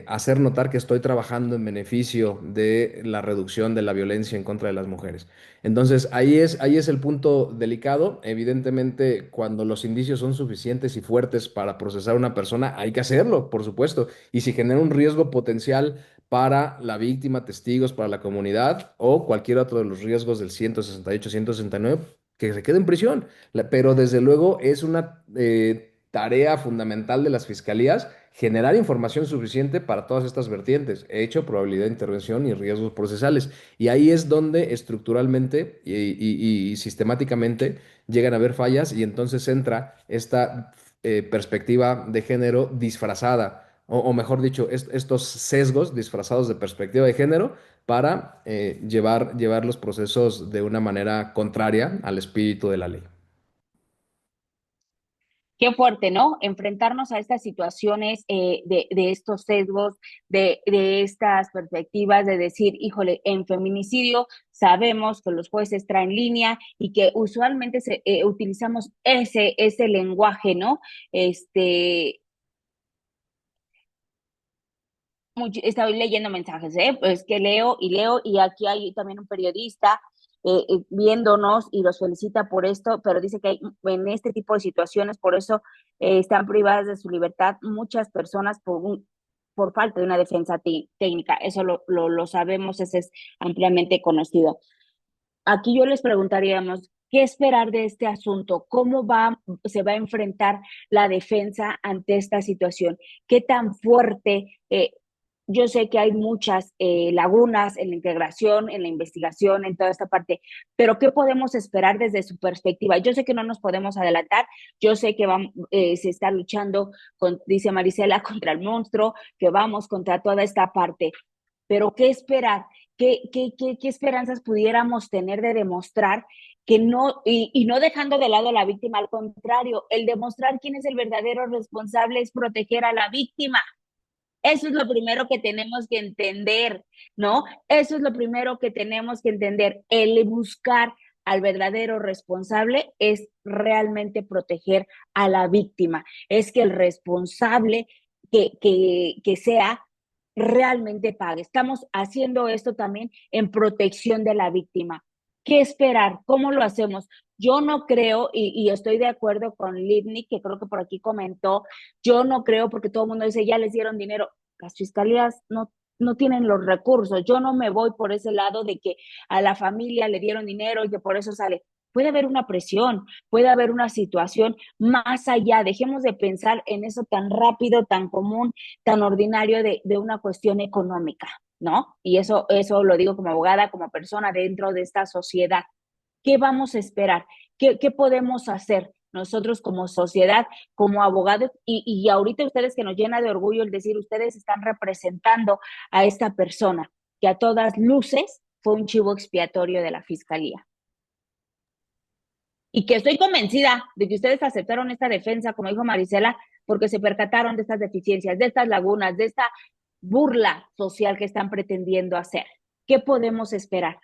hacer notar que estoy trabajando en beneficio de la reducción de la violencia en contra de las mujeres. Entonces, ahí es el punto delicado. Evidentemente, cuando los indicios son suficientes y fuertes para procesar a una persona, hay que hacerlo, por supuesto. Y si genera un riesgo potencial para la víctima, testigos, para la comunidad o cualquier otro de los riesgos del 168, 169, que se quede en prisión. Pero desde luego es una tarea fundamental de las fiscalías generar información suficiente para todas estas vertientes, hecho, probabilidad de intervención y riesgos procesales. Y ahí es donde estructuralmente y sistemáticamente llegan a haber fallas y entonces entra esta perspectiva de género disfrazada o mejor dicho, estos sesgos disfrazados de perspectiva de género para llevar los procesos de una manera contraria al espíritu de la ley. Qué fuerte, ¿no? Enfrentarnos a estas situaciones de estos sesgos, de estas perspectivas, de decir, híjole, en feminicidio sabemos que los jueces traen línea y que usualmente utilizamos ese lenguaje, ¿no? Este, estoy leyendo mensajes, pues que leo y leo, y aquí hay también un periodista viéndonos y los felicita por esto, pero dice que hay, en este tipo de situaciones, por eso están privadas de su libertad muchas personas por falta de una defensa técnica. Eso lo sabemos, ese es ampliamente conocido. Aquí yo les preguntaríamos, ¿qué esperar de este asunto? Se va a enfrentar la defensa ante esta situación? ¿Qué tan fuerte? Yo sé que hay muchas lagunas en la integración, en la investigación, en toda esta parte, pero ¿qué podemos esperar desde su perspectiva? Yo sé que no nos podemos adelantar, yo sé que se está luchando, dice Marisela, contra el monstruo, que vamos contra toda esta parte, pero ¿qué esperar? ¿Qué esperanzas pudiéramos tener de demostrar que no, y no dejando de lado a la víctima, al contrario, el demostrar quién es el verdadero responsable es proteger a la víctima? Eso es lo primero que tenemos que entender, ¿no? Eso es lo primero que tenemos que entender. El buscar al verdadero responsable es realmente proteger a la víctima. Es que el responsable que sea realmente pague. Estamos haciendo esto también en protección de la víctima. ¿Qué esperar? ¿Cómo lo hacemos? Yo no creo, y estoy de acuerdo con Livni, que creo que por aquí comentó, yo no creo, porque todo el mundo dice, ya les dieron dinero. Las fiscalías no tienen los recursos. Yo no me voy por ese lado de que a la familia le dieron dinero y que por eso sale. Puede haber una presión, puede haber una situación más allá. Dejemos de pensar en eso tan rápido, tan común, tan ordinario de una cuestión económica, ¿no? Y eso lo digo como abogada, como persona dentro de esta sociedad. ¿Qué vamos a esperar? ¿Qué podemos hacer nosotros como sociedad, como abogados? Y ahorita ustedes, que nos llena de orgullo el decir, ustedes están representando a esta persona que a todas luces fue un chivo expiatorio de la fiscalía. Y que estoy convencida de que ustedes aceptaron esta defensa, como dijo Marisela, porque se percataron de estas deficiencias, de estas lagunas, de esta burla social que están pretendiendo hacer. ¿Qué podemos esperar?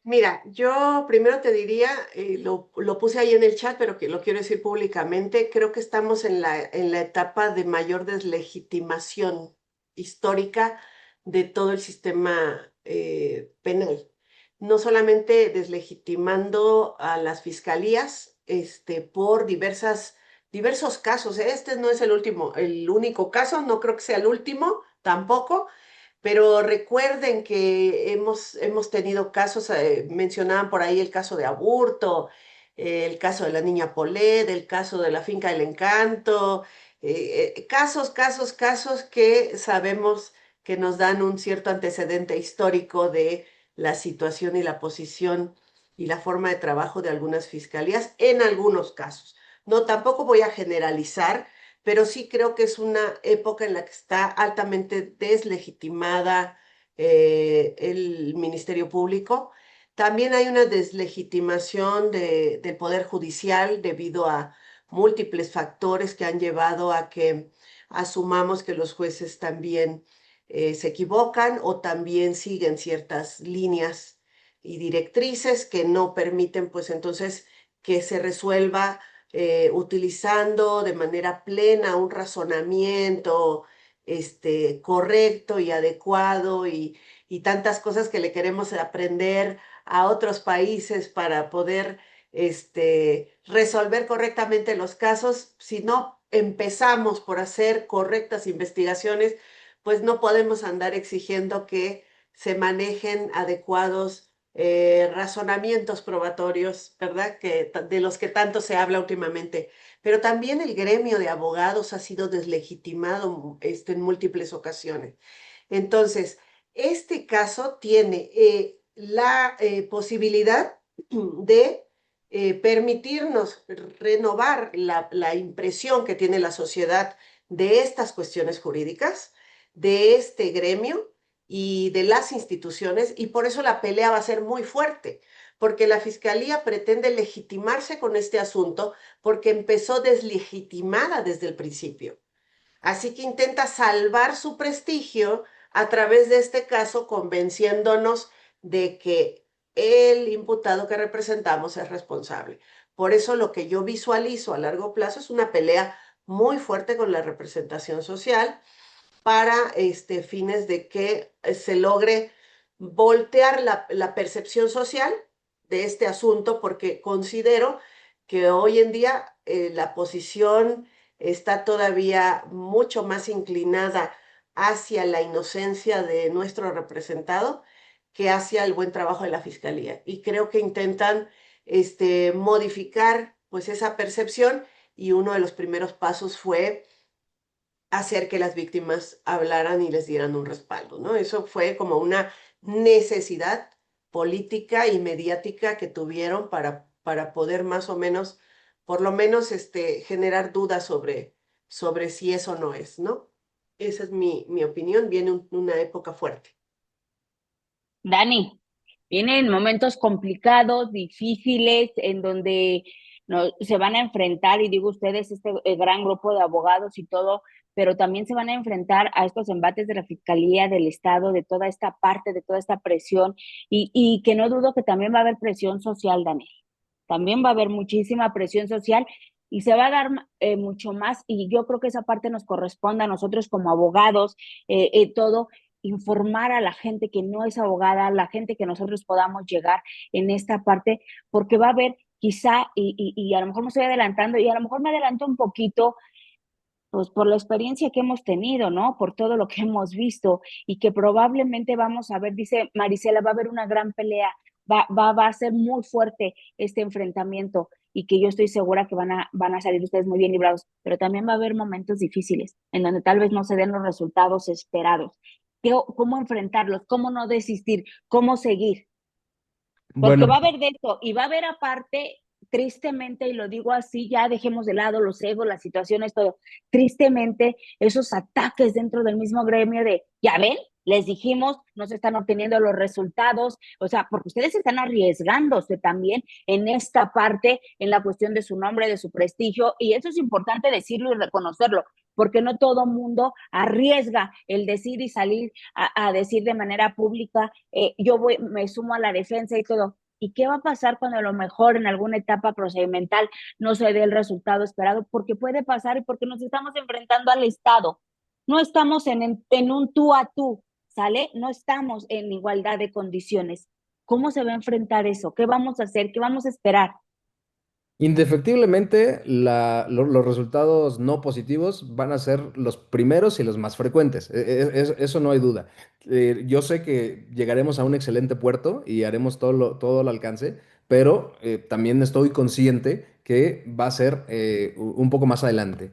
Mira, yo primero te diría, lo puse ahí en el chat, pero que lo quiero decir públicamente, creo que estamos en la etapa de mayor deslegitimación histórica de todo el sistema penal. No solamente deslegitimando a las fiscalías por diversos casos. Este no es el único caso, no creo que sea el último tampoco, pero recuerden que hemos tenido casos, mencionaban por ahí el caso de Aburto, el caso de la niña Polet, el caso de la Finca del Encanto, casos que sabemos que nos dan un cierto antecedente histórico de la situación y la posición y la forma de trabajo de algunas fiscalías en algunos casos. No, tampoco voy a generalizar, pero sí creo que es una época en la que está altamente deslegitimada el Ministerio Público. También hay una deslegitimación del Poder Judicial debido a múltiples factores que han llevado a que asumamos que los jueces también se equivocan o también siguen ciertas líneas y directrices que no permiten, pues entonces, que se resuelva utilizando de manera plena un razonamiento correcto y adecuado y tantas cosas que le queremos aprender a otros países para poder resolver correctamente los casos. Si no empezamos por hacer correctas investigaciones, pues no podemos andar exigiendo que se manejen adecuados razonamientos probatorios, ¿verdad? De los que tanto se habla últimamente. Pero también el gremio de abogados ha sido deslegitimado en múltiples ocasiones. Entonces, este caso tiene la posibilidad de permitirnos renovar la impresión que tiene la sociedad de estas cuestiones jurídicas, de este gremio y de las instituciones, y por eso la pelea va a ser muy fuerte, porque la Fiscalía pretende legitimarse con este asunto porque empezó deslegitimada desde el principio. Así que intenta salvar su prestigio a través de este caso, convenciéndonos de que el imputado que representamos es responsable. Por eso lo que yo visualizo a largo plazo es una pelea muy fuerte con la representación social para fines de que se logre voltear la percepción social de este asunto, porque considero que hoy en día la posición está todavía mucho más inclinada hacia la inocencia de nuestro representado que hacia el buen trabajo de la fiscalía. Y creo que intentan modificar pues esa percepción, y uno de los primeros pasos fue hacer que las víctimas hablaran y les dieran un respaldo, ¿no? Eso fue como una necesidad política y mediática que tuvieron para poder más o menos, por lo menos, generar dudas sobre si eso no es, ¿no? Esa es mi opinión. Viene una época fuerte. Dani, vienen momentos complicados, difíciles, en donde se van a enfrentar, y digo ustedes, este gran grupo de abogados y todo, pero también se van a enfrentar a estos embates de la Fiscalía, del Estado, de toda esta parte, de toda esta presión, y que no dudo que también va a haber presión social, Dani. También va a haber muchísima presión social y se va a dar mucho más, y yo creo que esa parte nos corresponde a nosotros como abogados, todo, informar a la gente que no es abogada, a la gente que nosotros podamos llegar en esta parte, porque va a haber quizá, y a lo mejor me estoy adelantando, y a lo mejor me adelanto un poquito, pues por la experiencia que hemos tenido, ¿no? Por todo lo que hemos visto, y que probablemente vamos a ver, dice Marisela, va a haber una gran pelea, va a ser muy fuerte este enfrentamiento, y que yo estoy segura que van a salir ustedes muy bien librados, pero también va a haber momentos difíciles en donde tal vez no se den los resultados esperados. ¿Cómo enfrentarlos? ¿Cómo no desistir? ¿Cómo seguir? Porque Bueno, va a haber de esto, y va a haber aparte, tristemente, y lo digo así, ya dejemos de lado los egos, las situaciones, todo, tristemente, esos ataques dentro del mismo gremio de, ya ven, les dijimos, no se están obteniendo los resultados, o sea, porque ustedes están arriesgándose también en esta parte, en la cuestión de su nombre, de su prestigio, y eso es importante decirlo y reconocerlo, porque no todo mundo arriesga el decir y salir a decir de manera pública, me sumo a la defensa y todo. ¿Y qué va a pasar cuando a lo mejor en alguna etapa procedimental no se dé el resultado esperado? Porque puede pasar, y porque nos estamos enfrentando al Estado. No estamos en un tú a tú, ¿sale? No estamos en igualdad de condiciones. ¿Cómo se va a enfrentar eso? ¿Qué vamos a hacer? ¿Qué vamos a esperar? indefectiblemente los resultados no positivos van a ser los primeros y los más frecuentes. Eso no hay duda. Yo sé que llegaremos a un excelente puerto y haremos todo al alcance, pero también estoy consciente que va a ser un poco más adelante.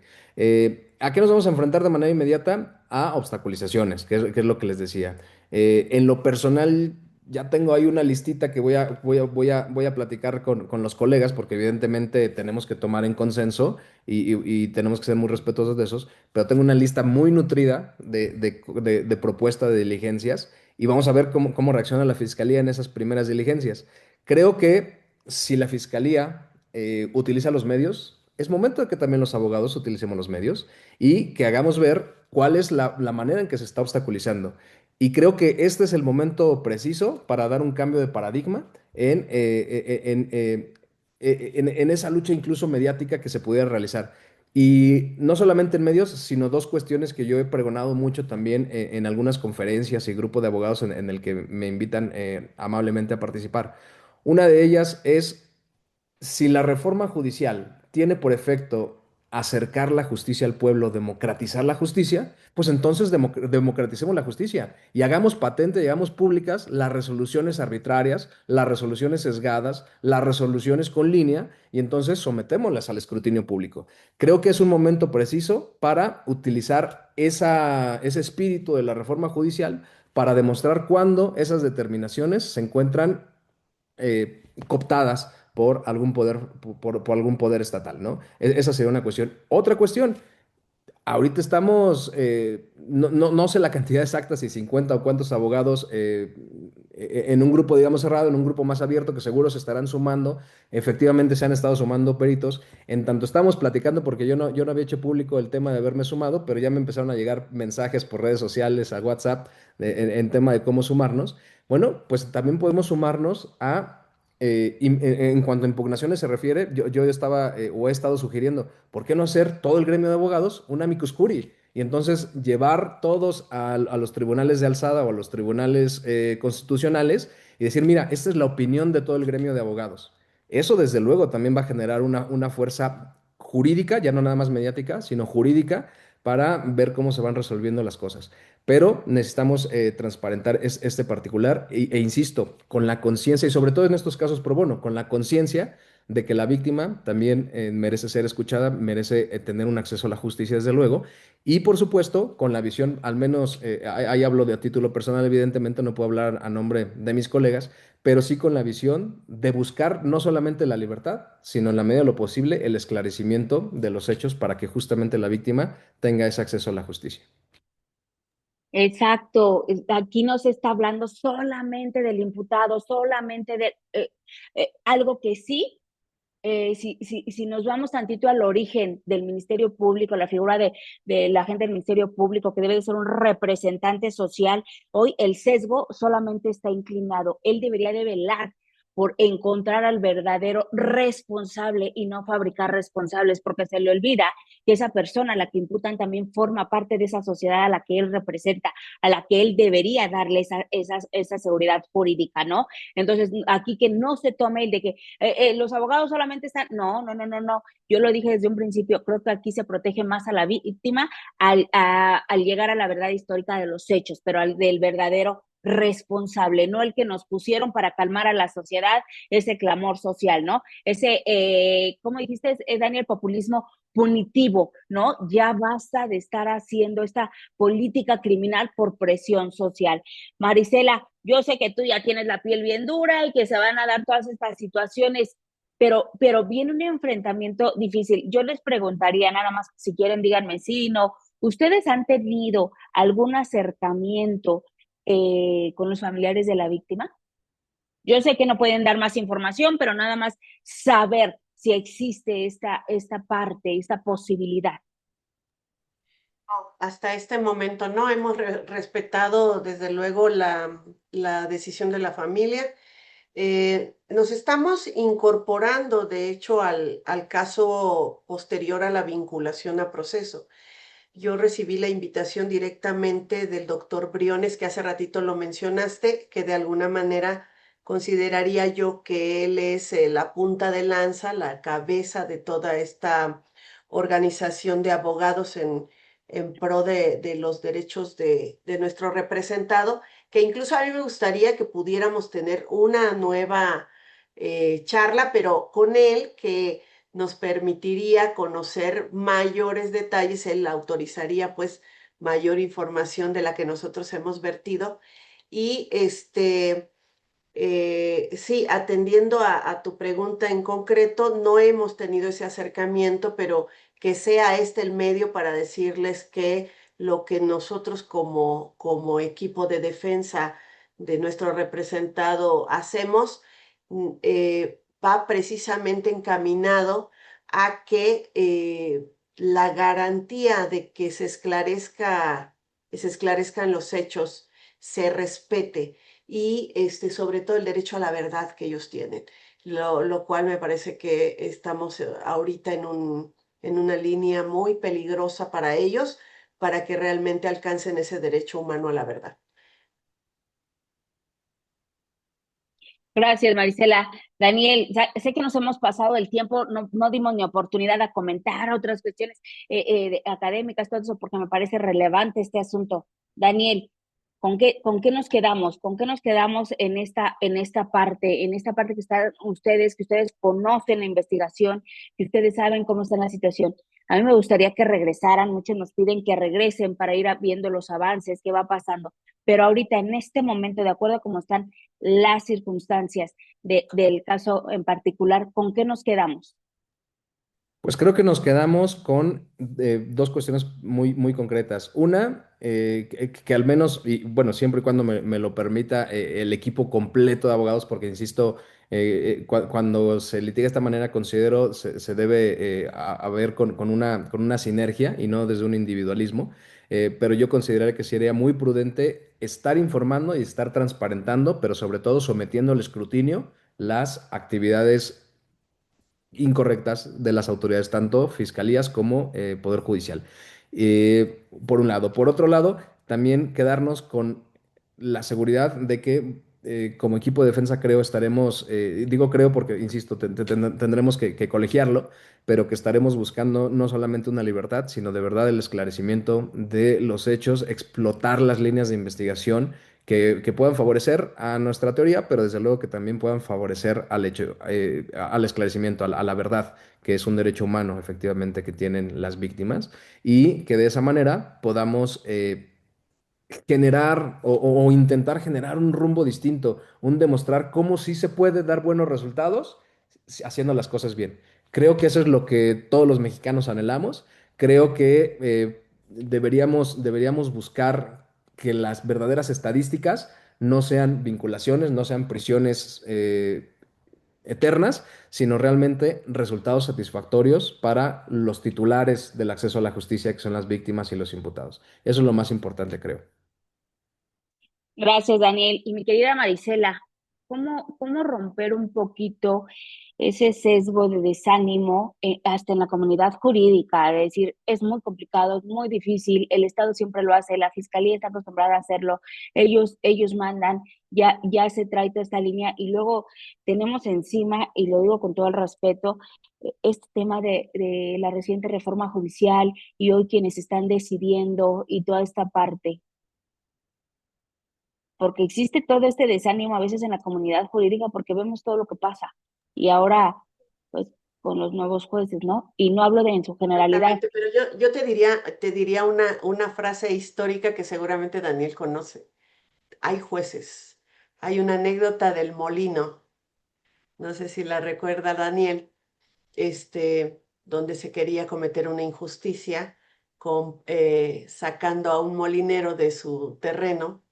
¿A qué nos vamos a enfrentar de manera inmediata? A obstaculizaciones, que es lo que les decía. En lo personal, ya tengo ahí una listita que voy a platicar con los colegas, porque evidentemente tenemos que tomar en consenso y tenemos que ser muy respetuosos de esos, pero tengo una lista muy nutrida de propuesta de diligencias, y vamos a ver cómo reacciona la fiscalía en esas primeras diligencias. Creo que si la fiscalía utiliza los medios, es momento de que también los abogados utilicemos los medios y que hagamos ver cuál es la manera en que se está obstaculizando. Y creo que este es el momento preciso para dar un cambio de paradigma en esa lucha incluso mediática que se pudiera realizar. Y no solamente en medios, sino dos cuestiones que yo he pregonado mucho también en algunas conferencias y grupo de abogados en el que me invitan amablemente a participar. Una de ellas es, si la reforma judicial tiene por efecto acercar la justicia al pueblo, democratizar la justicia, pues entonces democraticemos la justicia y hagamos patente y hagamos públicas las resoluciones arbitrarias, las resoluciones sesgadas, las resoluciones con línea, y entonces sometémoslas al escrutinio público. Creo que es un momento preciso para utilizar ese espíritu de la reforma judicial para demostrar cuándo esas determinaciones se encuentran cooptadas por algún poder, por algún poder estatal, ¿no? Esa sería una cuestión. Otra cuestión, ahorita estamos, no sé la cantidad exacta, si 50 o cuántos abogados en un grupo, digamos, cerrado, en un grupo más abierto, que seguro se estarán sumando. Efectivamente, se han estado sumando peritos. En tanto estamos platicando, porque yo no había hecho público el tema de haberme sumado, pero ya me empezaron a llegar mensajes por redes sociales, a WhatsApp, en tema de cómo sumarnos. Bueno, pues también podemos sumarnos a, en cuanto a impugnaciones se refiere, yo estaba o he estado sugiriendo, ¿por qué no hacer todo el gremio de abogados un amicus curiae? Y entonces llevar todos a los tribunales de alzada o a los tribunales constitucionales y decir, mira, esta es la opinión de todo el gremio de abogados. Eso desde luego también va a generar una fuerza jurídica, ya no nada más mediática, sino jurídica, para ver cómo se van resolviendo las cosas. Pero necesitamos transparentar este particular e insisto, con la conciencia y sobre todo en estos casos pro bono, con la conciencia de que la víctima también merece ser escuchada, merece tener un acceso a la justicia, desde luego, y por supuesto, con la visión, al menos, ahí hablo de a título personal, evidentemente no puedo hablar a nombre de mis colegas, pero sí con la visión de buscar no solamente la libertad, sino en la medida de lo posible el esclarecimiento de los hechos para que justamente la víctima tenga ese acceso a la justicia. Exacto, aquí no se está hablando solamente del imputado, solamente de algo que sí, si nos vamos tantito al origen del Ministerio Público, la figura de la gente del Ministerio Público, que debe de ser un representante social, hoy el sesgo solamente está inclinado. Él debería de velar por encontrar al verdadero responsable y no fabricar responsables, porque se le olvida que esa persona a la que imputan también forma parte de esa sociedad a la que él representa, a la que él debería darle esa seguridad jurídica, ¿no? Entonces, aquí que no se tome el de que los abogados solamente están, no, yo lo dije desde un principio, creo que aquí se protege más a la víctima al llegar a la verdad histórica de los hechos, pero al del verdadero responsable, no el que nos pusieron para calmar a la sociedad, ese clamor social, ¿no? Ese, ¿cómo dijiste, Daniel? Populismo punitivo, ¿no? Ya basta de estar haciendo esta política criminal por presión social. Marisela, yo sé que tú ya tienes la piel bien dura y que se van a dar todas estas situaciones, pero viene un enfrentamiento difícil. Yo les preguntaría nada más, si quieren, díganme sí, no. ¿Ustedes han tenido algún acercamiento con los familiares de la víctima? Yo sé que no pueden dar más información, pero nada más saber si existe esta parte, esta posibilidad. Hasta este momento no hemos respetado, desde luego, la decisión de la familia. Nos estamos incorporando, de hecho, al caso posterior a la vinculación a proceso. Yo recibí la invitación directamente del doctor Briones, que hace ratito lo mencionaste, que de alguna manera consideraría yo que él es la punta de lanza, la cabeza de toda esta organización de abogados en pro de los derechos de nuestro representado, que incluso a mí me gustaría que pudiéramos tener una nueva charla, pero con él, que nos permitiría conocer mayores detalles. Él autorizaría pues mayor información de la que nosotros hemos vertido. Y sí, atendiendo a tu pregunta en concreto, no hemos tenido ese acercamiento, pero que sea este el medio para decirles que lo que nosotros como equipo de defensa de nuestro representado hacemos va precisamente encaminado a que la garantía de que se esclarezcan los hechos, se respete, y sobre todo el derecho a la verdad que ellos tienen, lo cual me parece que estamos ahorita en una línea muy peligrosa para ellos, para que realmente alcancen ese derecho humano a la verdad. Gracias, Marisela. Daniel, sé que nos hemos pasado el tiempo, no dimos ni oportunidad a comentar otras cuestiones académicas, todo eso, porque me parece relevante este asunto. Daniel, ¿con qué nos quedamos? ¿Con qué nos quedamos en esta parte que que ustedes conocen la investigación, que ustedes saben cómo está la situación? A mí me gustaría que regresaran, muchos nos piden que regresen para ir viendo los avances, qué va pasando, pero ahorita en este momento, de acuerdo a cómo están las circunstancias del caso en particular, ¿con qué nos quedamos? Pues creo que nos quedamos con dos cuestiones muy concretas. Una, que al menos, y bueno, siempre y cuando me lo permita el equipo completo de abogados, porque insisto, cuando se litiga de esta manera, considero se debe a ver con una sinergia y no desde un individualismo. Pero yo consideraría que sería muy prudente estar informando y estar transparentando, pero sobre todo sometiendo al escrutinio las actividades incorrectas de las autoridades, tanto fiscalías como Poder Judicial. Por un lado. Por otro lado, también quedarnos con la seguridad de que como equipo de defensa creo estaremos, digo creo porque, insisto, tendremos que colegiarlo, pero que estaremos buscando no solamente una libertad, sino de verdad el esclarecimiento de los hechos, explotar las líneas de investigación que puedan favorecer a nuestra teoría, pero desde luego que también puedan favorecer al hecho, al esclarecimiento, a la verdad, que es un derecho humano, efectivamente, que tienen las víctimas, y que de esa manera podamos generar o intentar generar un rumbo distinto, un demostrar cómo sí se puede dar buenos resultados haciendo las cosas bien. Creo que eso es lo que todos los mexicanos anhelamos. Creo que deberíamos buscar que las verdaderas estadísticas no sean vinculaciones, no sean prisiones eternas, sino realmente resultados satisfactorios para los titulares del acceso a la justicia, que son las víctimas y los imputados. Eso es lo más importante, creo. Gracias, Daniel. Y mi querida Marisela, ¿cómo romper un poquito ese sesgo de desánimo hasta en la comunidad jurídica? Es decir, es muy complicado, es muy difícil, el Estado siempre lo hace, la Fiscalía está acostumbrada a hacerlo, ellos mandan, ya se trae toda esta línea y luego tenemos encima, y lo digo con todo el respeto, este tema de la reciente reforma judicial y hoy quienes están decidiendo y toda esta parte porque existe todo este desánimo a veces en la comunidad jurídica porque vemos todo lo que pasa. Y ahora, pues, con los nuevos jueces, ¿no? Y no hablo de en su generalidad. Completamente, pero yo te diría una frase histórica que seguramente Daniel conoce. Hay jueces. Hay una anécdota del molino, no sé si la recuerda Daniel, donde se quería cometer una injusticia sacando a un molinero de su terreno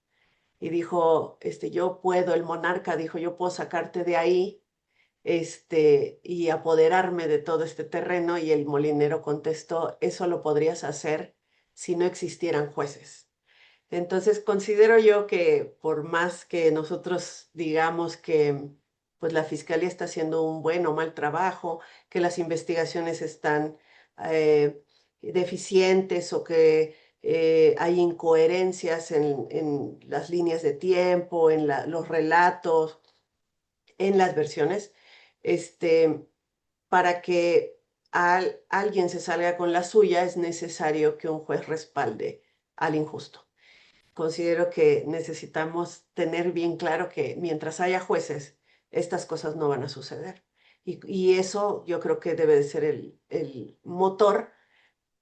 y dijo, yo puedo, el monarca dijo, yo puedo sacarte de ahí, y apoderarme de todo este terreno, y el molinero contestó, eso lo podrías hacer si no existieran jueces. Entonces considero yo que por más que nosotros digamos que pues la fiscalía está haciendo un buen o mal trabajo, que las investigaciones están deficientes o que hay incoherencias en las líneas de tiempo, en los relatos, en las versiones, este, para que alguien se salga con la suya es necesario que un juez respalde al injusto. Considero que necesitamos tener bien claro que mientras haya jueces, estas cosas no van a suceder. Y eso yo creo que debe de ser el motor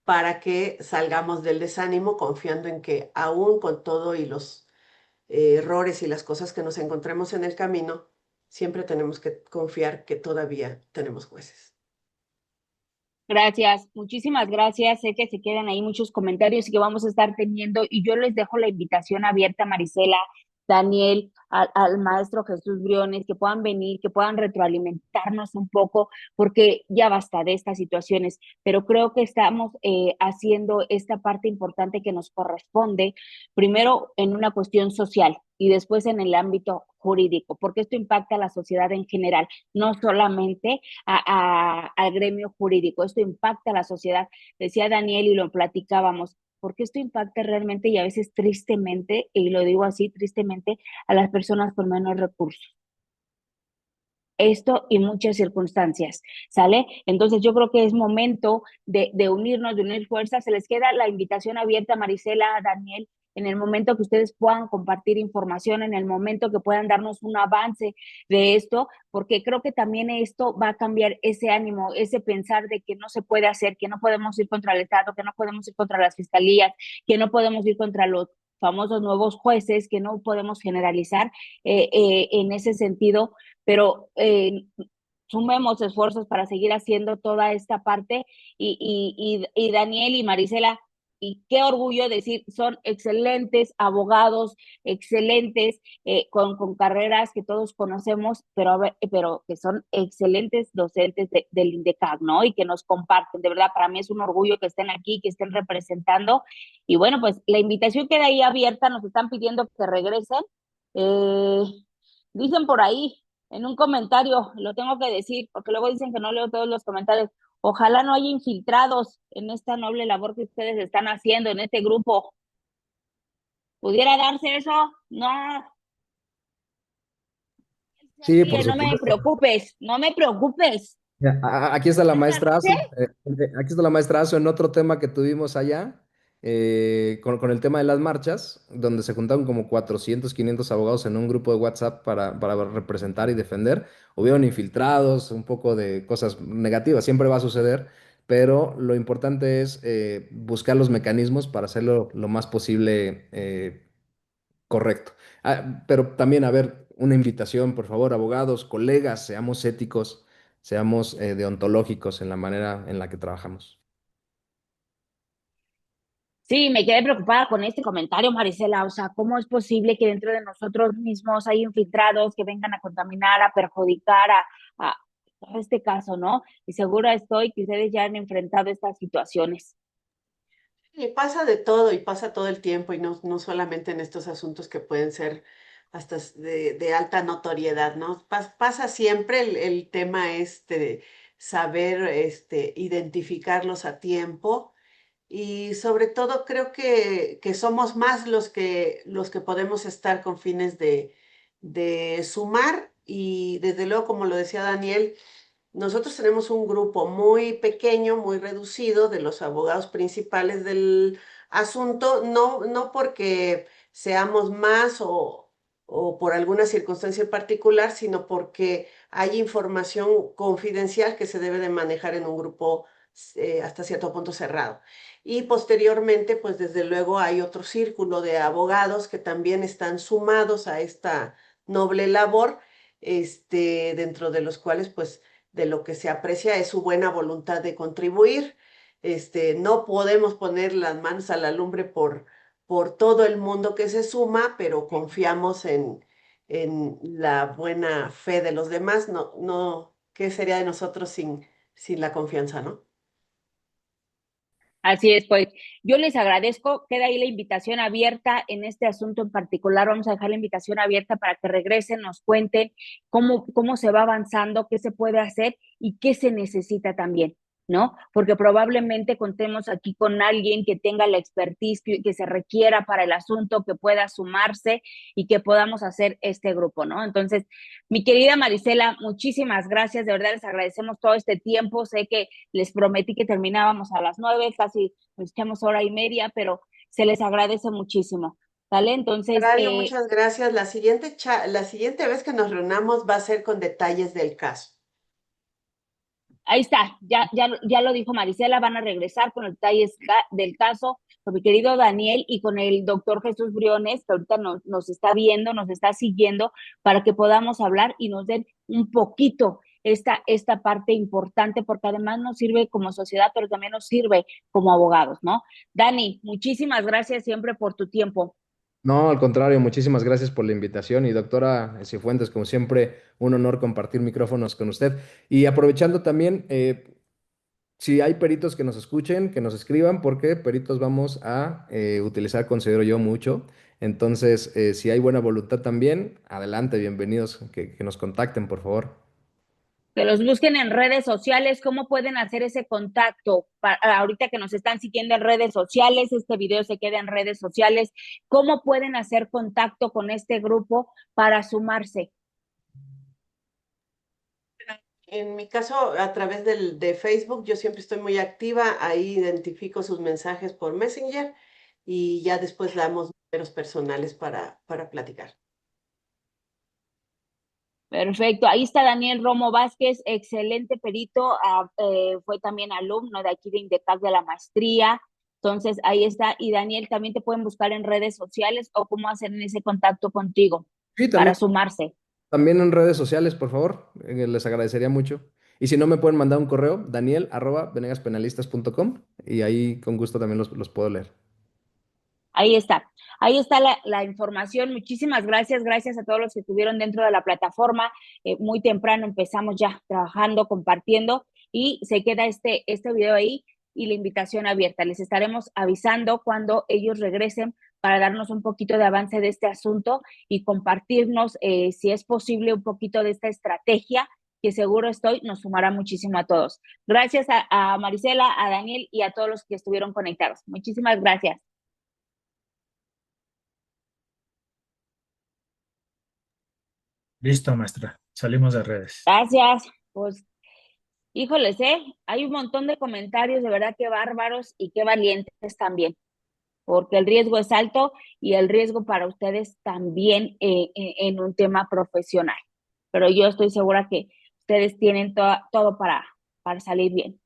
para que salgamos del desánimo confiando en que aún con todo y los errores y las cosas que nos encontremos en el camino, siempre tenemos que confiar que todavía tenemos jueces. Gracias, muchísimas gracias. Sé que se quedan ahí muchos comentarios y que vamos a estar teniendo y yo les dejo la invitación abierta, Marisela, Daniel, al maestro Jesús Briones, que puedan venir, que puedan retroalimentarnos un poco, porque ya basta de estas situaciones, pero creo que estamos haciendo esta parte importante que nos corresponde, primero en una cuestión social y después en el ámbito jurídico, porque esto impacta a la sociedad en general, no solamente al gremio jurídico. Esto impacta a la sociedad. Decía Daniel y lo platicábamos, porque esto impacta realmente y a veces tristemente, y lo digo así, tristemente, a las personas con menos recursos. Esto y muchas circunstancias, ¿sale? Entonces yo creo que es momento de unirnos, de unir fuerzas. Se les queda la invitación abierta, Marisela, Daniel, en el momento que ustedes puedan compartir información, en el momento que puedan darnos un avance de esto, porque creo que también esto va a cambiar ese ánimo, ese pensar de que no se puede hacer, que no podemos ir contra el Estado, que no podemos ir contra las fiscalías, que no podemos ir contra los famosos nuevos jueces, que no podemos generalizar en ese sentido, pero sumemos esfuerzos para seguir haciendo toda esta parte y Daniel y Marisela, y qué orgullo decir, son excelentes abogados, excelentes, con carreras que todos conocemos, pero que son excelentes docentes del INDECAC, ¿no? Y que nos comparten. De verdad, para mí es un orgullo que estén aquí, que estén representando. Y bueno, pues la invitación queda ahí abierta, nos están pidiendo que regresen. Eh, Dicen por ahí, en un comentario, lo tengo que decir, porque luego dicen que no leo todos los comentarios. Ojalá no haya infiltrados en esta noble labor que ustedes están haciendo en este grupo. ¿Pudiera darse eso? No. Sí, por No me supuesto. preocupes, no me preocupes. Ya, aquí está la maestra ¿Sí? Azu, aquí está la maestra Azu en otro tema que tuvimos allá, con el tema de las marchas, donde se juntaron como 400, 500 abogados en un grupo de WhatsApp para representar y defender. Hubieron infiltrados, un poco de cosas negativas, siempre va a suceder, pero lo importante es buscar los mecanismos para hacerlo lo más posible correcto. Pero también, a ver, una invitación, por favor, abogados, colegas, seamos éticos, seamos deontológicos en la manera en la que trabajamos. Sí, me quedé preocupada con este comentario, Marisela. O sea, ¿cómo es posible que dentro de nosotros mismos hay infiltrados que vengan a contaminar, a perjudicar a este caso, ¿no? Y segura estoy que ustedes ya han enfrentado estas situaciones. Y pasa de todo y pasa todo el tiempo y no solamente en estos asuntos que pueden ser hasta de alta notoriedad, ¿no? Pasa siempre el tema de saber identificarlos a tiempo y sobre todo creo que somos más los que podemos estar con fines de sumar y desde luego, como lo decía Daniel, nosotros tenemos un grupo muy pequeño, muy reducido de los abogados principales del asunto, no porque seamos más o por alguna circunstancia en particular, sino porque hay información confidencial que se debe de manejar en un grupo hasta cierto punto cerrado. Y posteriormente, pues desde luego hay otro círculo de abogados que también están sumados a esta noble labor, dentro de los cuales pues de lo que se aprecia es su buena voluntad de contribuir. No podemos poner las manos a la lumbre por todo el mundo que se suma, pero confiamos en la buena fe de los demás. ¿Qué sería de nosotros sin la confianza, no? Así es, pues yo les agradezco, queda ahí la invitación abierta en este asunto en particular, vamos a dejar la invitación abierta para que regresen, nos cuenten cómo se va avanzando, qué se puede hacer y qué se necesita también, ¿no? Porque probablemente contemos aquí con alguien que tenga la expertise que se requiera para el asunto, que pueda sumarse y que podamos hacer este grupo, ¿no? Entonces, mi querida Marisela, muchísimas gracias, de verdad les agradecemos todo este tiempo, sé que les prometí que terminábamos a las 9, casi nos echamos hora y media, pero se les agradece muchísimo, ¿vale? Entonces, Contrario, muchas gracias. La siguiente vez que nos reunamos va a ser con detalles del caso. ahí está, ya lo dijo Marisela, van a regresar con los detalles del caso con mi querido Daniel y con el doctor Jesús Briones, que ahorita nos está viendo, nos está siguiendo, para que podamos hablar y nos den un poquito esta parte importante, porque además nos sirve como sociedad, pero también nos sirve como abogados, ¿no? Dani, muchísimas gracias siempre por tu tiempo. No, al contrario, muchísimas gracias por la invitación y doctora Cifuentes, como siempre, un honor compartir micrófonos con usted. Y aprovechando también, si hay peritos que nos escuchen, que nos escriban, porque peritos vamos a utilizar, considero yo, mucho. Entonces, si hay buena voluntad también, adelante, bienvenidos, que nos contacten, por favor. Que los busquen en redes sociales, ¿cómo pueden hacer ese contacto? Ahorita que nos están siguiendo en redes sociales, este video se queda en redes sociales, ¿cómo pueden hacer contacto con este grupo para sumarse? En mi caso, a través de Facebook, yo siempre estoy muy activa, ahí identifico sus mensajes por Messenger y ya después damos números personales para platicar. Perfecto, ahí está Daniel Romo Vázquez, excelente perito, fue también alumno de aquí de INDECAC de la maestría, entonces ahí está, y Daniel también te pueden buscar en redes sociales o cómo hacer ese contacto contigo Sí, para también sumarse. También en redes sociales, por favor, les agradecería mucho. Y si no, me pueden mandar un correo, daniel@venegaspenalistas.com, y ahí con gusto también los puedo leer. Ahí está la información. Muchísimas gracias, gracias a todos los que estuvieron dentro de la plataforma. Muy temprano empezamos ya trabajando, compartiendo, y se queda este video ahí y la invitación abierta. Les estaremos avisando cuando ellos regresen para darnos un poquito de avance de este asunto y compartirnos, si es posible, un poquito de esta estrategia que seguro estoy nos sumará muchísimo a todos. Gracias a Marisela, a Daniel y a todos los que estuvieron conectados. Muchísimas gracias. Listo, maestra. Salimos de redes. Gracias. Pues, híjoles, hay un montón de comentarios, de verdad que bárbaros y qué valientes también, porque el riesgo es alto y el riesgo para ustedes también, en un tema profesional. Pero yo estoy segura que ustedes tienen todo para salir bien.